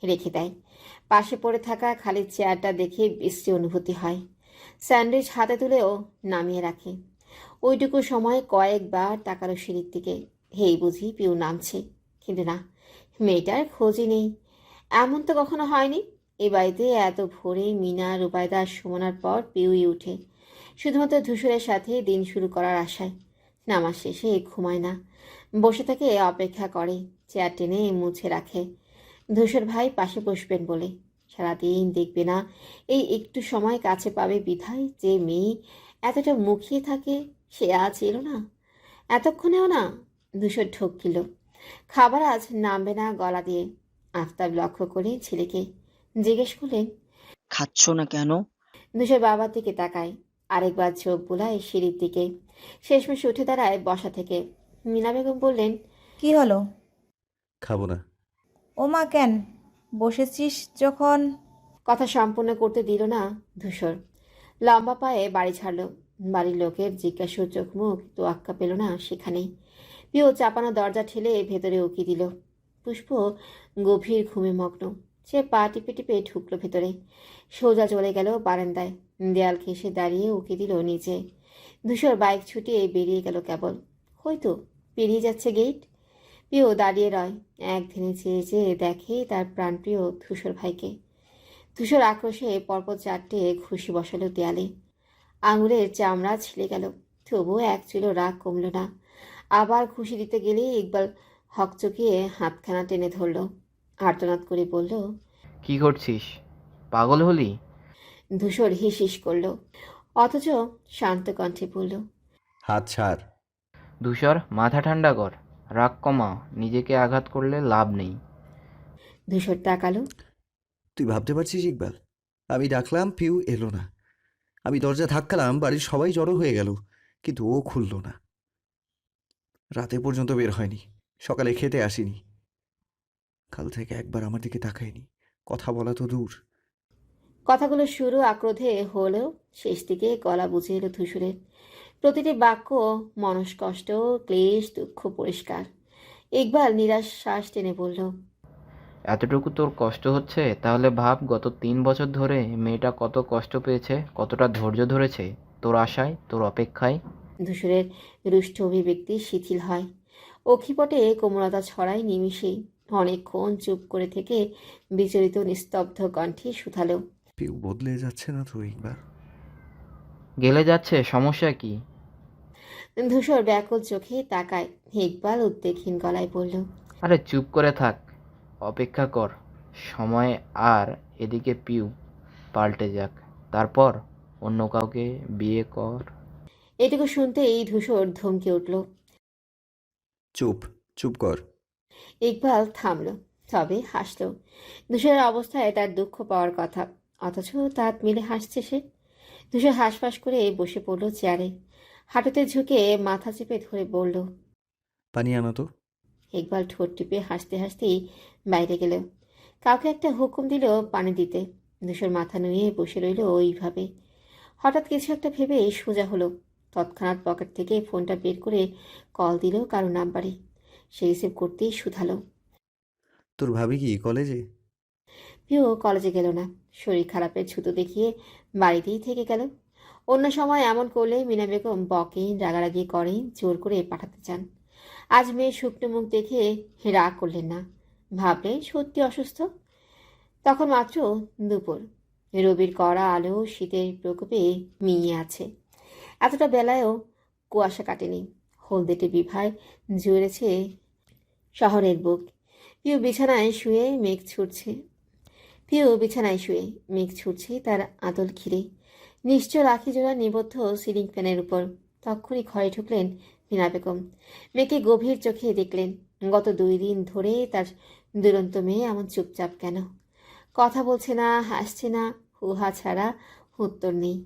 রেখে দেয়। পাশে পড়ে থাকা খালি চেয়ারটা দেখে বিশ্রী অনুভূতি হয়। স্যান্ডউইচ হাতে তুলেও নামিয়ে রাখে। ওইটুকু সময় কয়েকবার তাকালো সিঁড়ির দিকে, হেই বুঝি পিউ নামছে। কিন্তু না, মেয়েটার খোঁজই নেই। এমন তো কখনো হয়নি। এ বাড়িতে এত ভোরে মিনা, রুবাইদা, সুমনার পর পিউই উঠে, শুধুমাত্র ধূসরের সাথে দিন শুরু করার আশায়। নামাজ শেষে ঘুমায় না, বসে থেকে অপেক্ষা করে, চেয়ার টেনে মুছে রাখে। ধূসর ভাই পাশে বসবেন বলে। সারাদিন দেখবে না, এই একটু সময় কাছে পাবে বিধায় যে মেয়ে এতটা মুখিয়ে থাকে, সে আজ এলো না, এতক্ষণেও না। ধূসর ঠকিল। খাবার আজ নামবে না গলা দিয়ে। আফতাব লক্ষ্য করে ছেলেকে জিজ্ঞেস করলেন, খাচ্ছ না কেন? ধূসর বাবার দিকে তাকায়, আরেকবার চোখ বুলায় সিঁড়ির দিকে। শেষমেশ উঠে দাঁড়ায় বসা থেকে। মিনা বেগম বললেন, কি হলো? খাবো না। ওমা কেন? বসেছিস যখন। কথা সম্পূর্ণ করতে দিল না ধূসর। লম্বা পায়ে বাড়ি ছাড়ল। বাড়ির লোকের জিজ্ঞাসু চোখ মুখ তোয়াক্কা পেল না সেখানেই। পিও চাপানো দরজা ঠেলে ভেতরে উকি দিল। পুষ্প গভীর ঘুমে মগ্ন। সে পা টিপে টিপে ঢুকলো ভেতরে, সোজা চলে গেল বারান্দায়। দেয়াল ঘেঁষে দাঁড়িয়ে উকি দিল নিচে। ধূসর বাইক ছুটিয়ে বেরিয়ে গেল কেবল, হয়তো পেরিয়ে যাচ্ছে গেট। পিও দাঁড়িয়ে রয়, একদিনে চেয়ে চেয়ে দেখে তার প্রাণপ্রিয় ধূসর ভাইকে। ধূসর আক্রোশে পরপর 4টে ঘুষি বসালো দেয়ালে। আঙুলের চামড়া ছিলে গেল, তবুও এক চুলো রাগ কমল না। আবার ঘুষি দিতে গেলে ইকবাল হকচকিয়ে হাতখানা টেনে ধরল, আর্তনাদ করে বলল, কি করছিস? পাগল হলি? ধূসর হিস করল, অথচ শান্ত কণ্ঠে বলল, হাত ছাড়। ধূসর, মাথা ঠান্ডা কর, রাগ কমা, নিজেকে আঘাত করলে লাভ নেই। ধূসর তাকালো। তুই ভাবতে পারছিস ইকবাল, আমি ডাকলাম পিউ এলো না, আমি দরজা ধাক্কালাম, বাড়ির সবাই জড়ো হয়ে গেল, কিন্তু ও খুলল না। রাতে পর্যন্ত বের হয়নি, সকালে খেতে আসেনি, কাল থেকে একবার আমার দিকে তাকায়নি, কথা বলা তো দূর। কথাগুলো শুরু আক্রোধে হলেও শেষ দিকে গলা বুঝে এলো ধূসরের। প্রতিটি বাক্য মনস্কষ্ট, ক্লেশ, দুঃখ পরিষ্কার। ইকবাল নিরাশ শ্বাস টেনে বলল, এতটুকু তোর কষ্ট হচ্ছে? তাহলে ভাব, গত 3 বছর ধরে মেয়েটা কত কষ্ট পেয়েছে, কতটা ধৈর্য ধরেছে তোর আশায়, তোর অপেক্ষায়। ধূসরের রুষ্ট অভিব্যক্তি শিথিল হয়, অক্ষিপটে কোমলতা ছড়ায় নিমিষেই। অনেকক্ষণ চুপ করে থেকে বিচলিত নিস্তব্ধ কণ্ঠে শুধালো, পিউ বদলে যাচ্ছে না তো ইকবাল? গেলে যাচ্ছে, সমস্যা কি? ধূসর ব্যাকুল চোখে তাকায়। ইকবাল উদ্বেগহীন গলায় বলল, আরে চুপ করে থাক, অপেক্ষা কর সময়। আর এদিকে পিউ পাল্টে যাক, তারপর অন্য কাউকে বিয়ে কর। এটুকু শুনতেই ধূসর ধমকে উঠল। চুপ চুপ কর। ইকবাল থামল, তবে হাসল। ধূসরের অবস্থায় তার দুঃখ পাওয়ার কথা, অথচ দাঁত মিলে হাসছে সে। ধূসর হাঁসফাঁস করে বসে পড়ল চেয়ারে, হাঁটুতে ঝুঁকে মাথা চেপে ধরে বলল, পানি আনো তো। ইকবাল ঠোঁট টিপে হাসতে হাসতেই বাইরে গেল। কাউকে একটা হুকুম দিল পানি দিতে। ধূসর মাথা নুয়ে বসে রইল ওইভাবে। হঠাৎ কিছু একটা ভেবে সোজা হলো। তৎক্ষণাৎ পকেট থেকে ফোনটা বের করে কল দিল কারো নাম্বারে। সে রিসিভ করতেই শুধালো, তোর ভাবি কি কলেজে? পিউ কলেজে গেল না, শরীর খারাপের ছুতো দেখিয়ে বাড়িতেই থেকে গেল। অন্য সময় এমন করলে মিনা বেগম বকেন, রাগারাগি করেন, জোর করে পাঠাতে চান। আজ মেয়ের শুকনো মুখ দেখে রাগ করলেন না, ভাবলেন সত্যি অসুস্থ। তখন মাত্র দুপুর, রবির কড়া আলো শীতের প্রকোপে মিইয়ে আছে। এতটা বেলায়ও কুয়াশা কাটেনি, হলদেটে বিভায় জুড়েছে শহরের বুক। বিছানায় শুয়ে মেঘ ছুটছে তার আদল ঘিরে, নিশ্চয় রাখি জোড়া নিবদ্ধ সিলিং ফ্যানের উপর। তখনই ঘরে ঢুকলেন মিনা বেগম। মেয়েকে গভীর চোখে দেখলেন। গত 2 দিন ধরে তার দুরন্ত মেয়ে এমন চুপচাপ কেন? কথা বলছে না, হাসছে না, হুহা ছাড়া উত্তর নেই।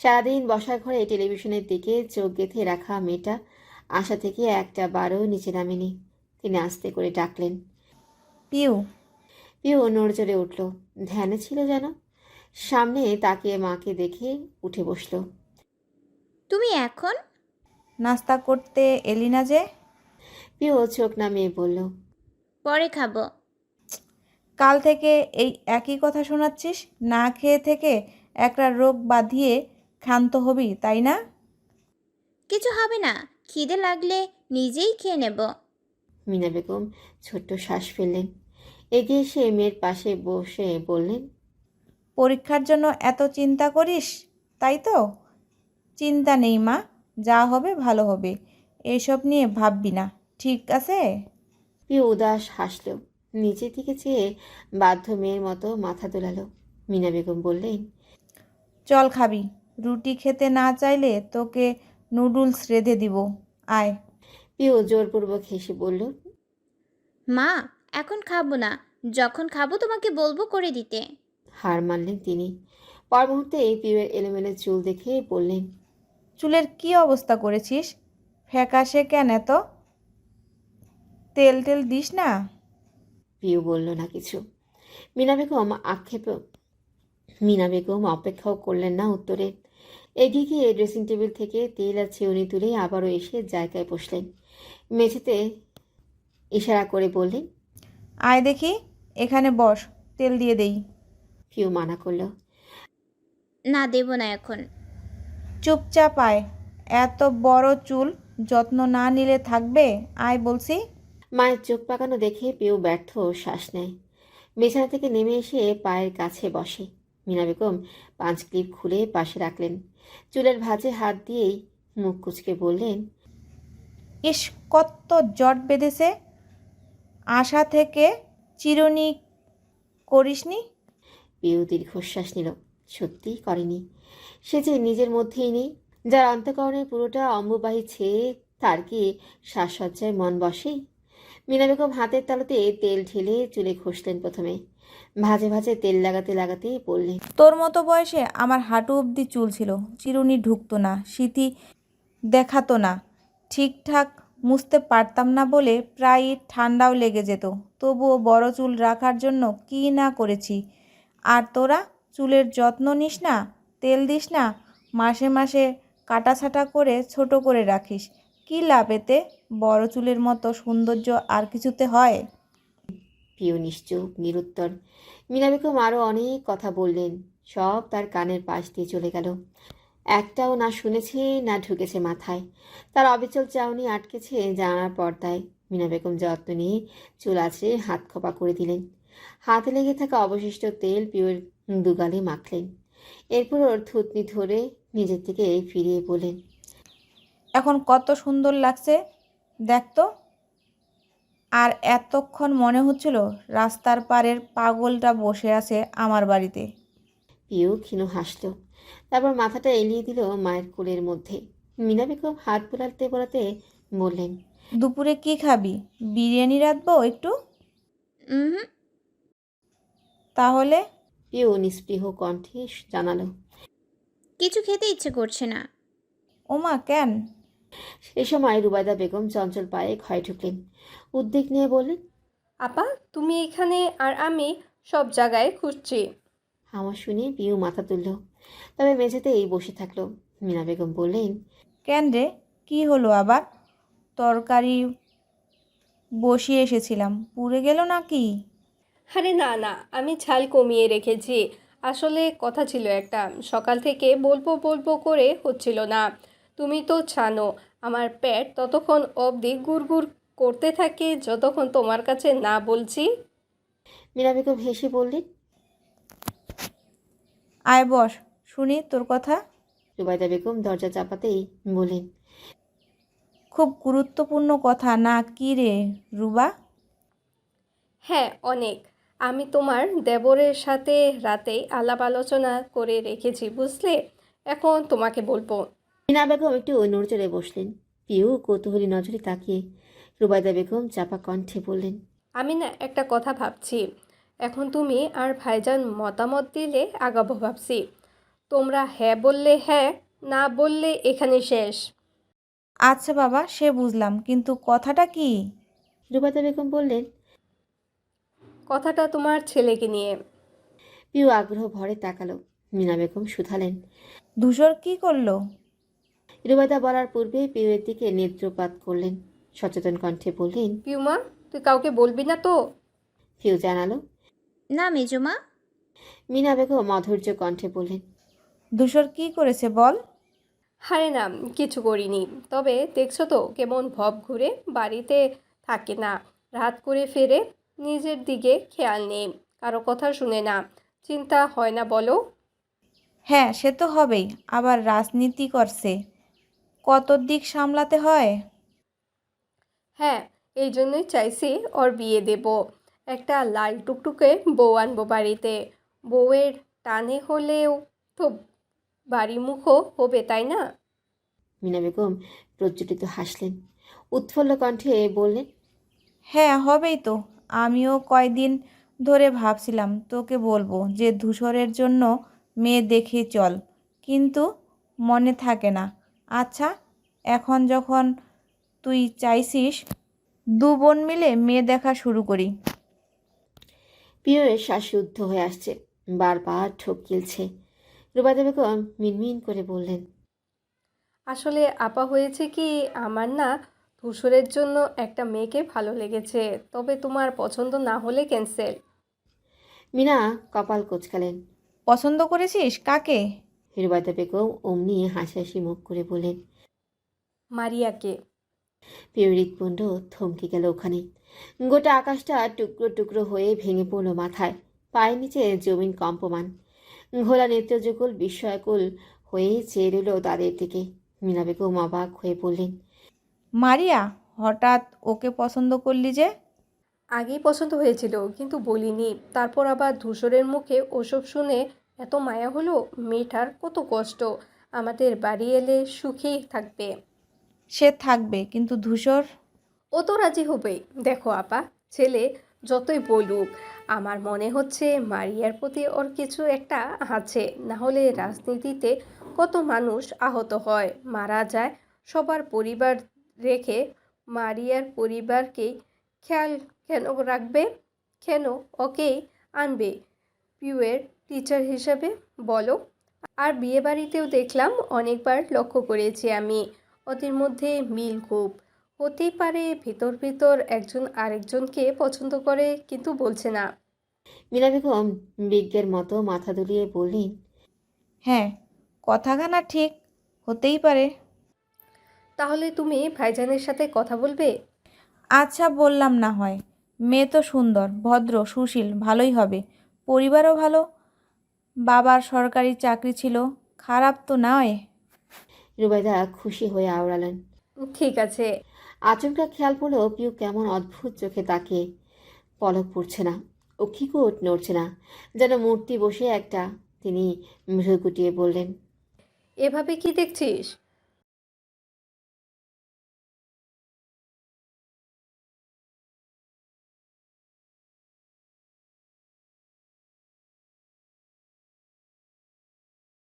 সারাদিন বসার ঘরে টেলিভিশনের দিকে চোখ গেঁথে রাখা মেয়েটা আশা থেকে একটা বারও নিচে নামেনি। তিনি আস্তে করে ডাকলেন, পিউ। পিউ নড়চড়ে উঠল, ধ্যানে ছিল যেন। সামনে তাকিয়ে মাকে দেখে উঠে বসল। তুমি এখন? নাস্তা করতে এলি না যে? পিউ চোখ নামিয়ে বলল, পরে খাবো। কাল থেকে এই একই কথা শোনাচ্ছিস? না খেয়ে থেকে একটা রোগ বাঁধিয়ে ক্ষান্ত হবি, তাই না? কিছু হবে না, খিদে লাগলে নিজেই খেয়ে নেব। মিনা বেগম ছোট্ট শ্বাস ফেললেন। এগিয়ে এসে মেয়ের পাশে বসে বললেন, পরীক্ষার জন্য এত চিন্তা করিস, তাই তো? চিন্তা নেই মা, যা হবে ভালো হবে, এসব নিয়ে ভাববি না, ঠিক আছে? পিউ উদাস হাসল, নিচের দিকে চেয়ে বাধ্য মেয়ের মতো মাথা দোলালো। মিনা বেগম বললেন, চল খাবি। রুটি খেতে না চাইলে তোকে নুডলস রেঁধে দিব, আয়। পিউ জোরপূর্বক হেসে বলল, মা, এখন খাবো না, যখন খাবো তোমাকে বলবো করে দিতে। হার মানলেন তিনি। পর মুহূর্তে পিউয়ের এলোমেলো চুল দেখে বললেন, চুলের কি অবস্থা করেছিস? ফ্যাকাশে কেন এত? তেল টেল দিস না? পিউ বলল না কিছু। মিনা বেগম অপেক্ষাও করলেন না উত্তরে। এগিয়ে গিয়ে ড্রেসিং টেবিল থেকে তেল আর চিউনি তুলে আবারও এসে জায়গায় বসলেন। মেঝেতে ইশারা করে বললেন, আয় দেখি, এখানে বস, তেল দিয়ে দেই। পিউ মানা করল। না, দেব না এখন। চুপচাপ আয়, এত বড় চুল যত্ন না নিলে থাকবে? আয় বলছি। মায়ের চোখ পাকানো দেখে পিউ ব্যর্থ শ্বাস নেয়। বিছানা থেকে নেমে এসে পায়ের কাছে বসে। মিনা বেগম পাঁচ ক্লিপ খুলে পাশে রাখলেন। চুলের ভাঁজে হাত দিয়েই মুখ কুচকে বললেন, ইস, কত জট বেঁধেছে। আশা থেকে চিরুনি করিসনি? পিউ দীর্ঘশ্বাস নিল। সত্যিই করেনি। সে যে নিজের মধ্যেই নেই। যার অন্তঃকরণের পুরোটা অম্বুবাহী ছেয়ে তার কি সাজসজ্জায় মন বসে? মিনা বেগম হাতের তালুতে তেল ঢেলে চুলে ঘষলেন প্রথমে। ভাজে ভাজে তেল লাগাতে লাগাতে বললেন, তোর মতো বয়সে আমার হাঁটু অবধি চুল ছিল, চিরুনি ঢুকতো না, স্মৃতি দেখাতো না, ঠিকঠাক মুছতে পারতাম না বলে প্রায় ঠান্ডাও লেগে যেত। তবুও বড় চুল রাখার জন্য কী না করেছি। আর তোরা চুলের যত্ন নিস না, তেল দিস না, মাসে মাসে কাটাছাটা করে ছোট করে রাখিস। কী লাভ এতে? বড় চুলের মতো সৌন্দর্য আর কিছুতে হয়? পিউ নিশ্চুপ নিরুত্তর। মিনা বেগম আরও অনেক কথা বললেন, সব তার কানের পাশ দিয়ে চলে গেল। একটাও না শুনেছে না ঢুকেছে মাথায়। তার অবিচল চাউনি আটকেছে জানালার পর্দায়। মিনা বেগম যত্ন নিয়ে চুল আঁচড়ে হাত খোপা করে দিলেন। হাতে লেগে থাকা অবশিষ্ট তেল পিউয়ের দুগালে মাখলেন। এরপর ওর থুতনি ধরে নিজের থেকে ফিরিয়ে বলেন, এখন কত সুন্দর লাগছে দেখ তো। আর এতক্ষণ মনে হচ্ছিল রাস্তার পাড়ের পাগলটা বসে আছে আমার বাড়িতে। পিউ ক্ষীণ হাসল, তারপর মাথাটা এলিয়ে দিল মায়ের কোলের মধ্যে। মিনা বেগম হাত বোলাতে বোলাতে বললেন, দুপুরে কি খাবি? বিরিয়ানি রাঁধবো একটু? তাহলে? পিউ নিস্পৃহ কণ্ঠে জানালো, কিছু খেতে ইচ্ছে করছে না। ওমা, কেন? এ সময় রুবাইদা বেগম চঞ্চল পায়ে ঘরে ঢুকলেন। উদ্বেগ নিয়ে বললেন, আপা, তুমি এখানে আর আমি সব জায়গায় খুঁজছি। আমার শুনে পিউ মাথা তুলল, তবে মেঝেতেই বসে থাকলো। মিনা বেগম বললেন, কেন রে, কি হলো আবার? তরকারি বসিয়ে এসেছিলাম, পুড়ে গেল নাকি? আরে না না, আমি ঝাল কমিয়ে রেখেছি। আসলে কথা ছিল একটা, সকাল থেকে বলবো বলবো করে হচ্ছিল না। তুমি তো জানো আমার পেট ততক্ষণ অবধি গুড়গুড় করতে থাকে যতক্ষণ তোমার কাছে না বলছি। মীরা বেগম হেসে বললেন। আয় বস, শুনি তোর কথা। রুবাইদা বেগম দরজা চাপাতেই বললেন। খুব গুরুত্বপূর্ণ কথা না কি রে রুবা? হ্যাঁ অনেক। আমি তোমার দেবরের সাথে রাতেই আলাপ আলোচনা করে রেখেছি, বুঝলে? এখন তোমাকে বলবো। মীরা বেগম একটু নড়চড়ে বসলেন। পিউ কৌতূহলী নজরে তাকিয়ে রুবাইদা বেগম চাপা কণ্ঠে বললেন। আমি না একটা কথা ভাবছি, এখন তুমি আর ভাইজান মতামত দিলে আগাবো ভাবছি। তোমরা হ্যাঁ বললে হ্যাঁ, না বললে এখানে শেষ। আচ্ছা বাবা, সে বুঝলাম, কিন্তু কথাটা কি? রুবাইদা বেগম বললেন। কথাটা তোমার ছেলেকে নিয়ে। পিউ আগ্রহ ভরে তাকালো। মীরা বেগম শুধালেন। ধূসর কি করলো? রুবাইদা বলার পূর্বে পিউয়ের দিকে নেত্রপাত করলেন। সচেতন কণ্ঠে বললেন। পিউমা, তুই কাউকে বলবি না তো? পিউ জানালো। না মেজমা। মীরা বেগম অধৈর্য কণ্ঠে বললেন। ধূসর কি করেছে বল? আরে না, কিছু করিনি। তবে দেখছো তো কেমন ভব ঘুরে, বাড়িতে থাকে না, রাত করে ফেরে, নিজের দিকে খেয়াল নেই, কারো কথা শুনে না। চিন্তা হয় না বলো? হ্যাঁ সে তো হবেই, আবার রাজনীতি করছে, কত দিক সামলাতে হয়। হ্যাঁ, এই জন্যই চাইছি ওর বিয়ে দেব। একটা লাল টুকটুকে বউ আনবো বাড়িতে। বউয়ের টানে হলেও তো বাড়িমুখও হবে, তাই না? মীরা বেগম প্রজ্বলিত হাসলেন। উৎফুল্ল কণ্ঠে বললেন। হ্যাঁ হবেই তো। আমিও কয়দিন ধরে ভাবছিলাম তোকে বলবো যে ধূসরের জন্য মেয়ে দেখে চল, কিন্তু মনে থাকে না। আচ্ছা, এখন যখন তুই চাইছিস, দু বোন মিলে মেয়ে দেখা শুরু করি। পিউয়ের শ্বাসরুদ্ধ হয়ে আসছে, বারবার ঠোক গিলছে। রুবাইদা বেগম মিনমিন করে বললেন। আসলে আপা হয়েছে কি, আমার না ধূসরের জন্য একটা মেয়েকে ভালো লেগেছে, তবে তোমার পছন্দ না হলে ক্যান্সেল। মীরা কপাল কোচকালেন। পছন্দ করেছিস কাকে? রুবাইদা বেগম অমনি হাসাহাসি মুখ করে বললেন। মারিয়াকে। পিউর হৃৎপিণ্ড থমকে গেল ওখানে। গোটা আকাশটা টুকরো টুকরো হয়ে ভেঙে পড়ল মাথায়। পায়ের নিচে জমিন কম্পমান। ঘোলা নেত্রযুগল বিস্ময়কুল হয়ে চেয়ে রইল তাদের দিকে। মীরা বেগম অবাক হয়ে বললেন। মারিয়া, হঠাৎ ওকে পছন্দ করলি যে? আগেই পছন্দ হয়েছিল, কিন্তু বলিনি। তারপর আবার ধূসরের মুখে ওসব শুনে এত মায়া হলো। মেয়েটার কত কষ্ট, আমাদের বাড়ি এলে সুখেই থাকবে। সে থাকবে, কিন্তু ধূসর? ও তো রাজি হবে। দেখো আপা, ছেলে যতই বলুক, আমার মনে হচ্ছে মারিয়ার প্রতি ওর কিছু একটা আছে। না হলে রাজনীতিতে কত মানুষ আহত হয়, মারা যায়, সবার পরিবার রেখে মারিয়ার পরিবারকেই খেয়াল কেন রাখবে? কেন ওকেই আনবে পিউয়ের টিচার হিসেবে বলো? আর বিয়েবাড়িতেও দেখলাম, অনেকবার লক্ষ্য করেছি আমি, ওদের মধ্যে মিল খুব। হতেই পারে ভিতর ভিতর একজন আরেকজনকে পছন্দ করে, কিন্তু বলছে না। মীরা বেগম বিজ্ঞের মতো মাথা দুলিয়ে বললেন। হ্যাঁ, কথাখানা ঠিক, হতেই পারে। তাহলে তুমি ভাইজানের সাথে কথা বলবে? আচ্ছা বললাম না হয়। মেয়ে তো সুন্দর, ভদ্র, সুশীল, ভালোই হবে। পরিবারও ভালো, বাবার সরকারি চাকরি ছিল, খারাপ তো নয়। রুবাইদা খুশি হয়ে আওড়ালেন। ঠিক আছে। আচমকা খেয়াল পড়লো পিউ কেমন অদ্ভুত চোখে তাকিয়ে। পলক পড়ছে না, অক্ষিকূট নড়ছে না, যেন মূর্তি বসে একটা। তিনি ভ্রু গুটিয়ে বললেন। এভাবে কি দেখছিস?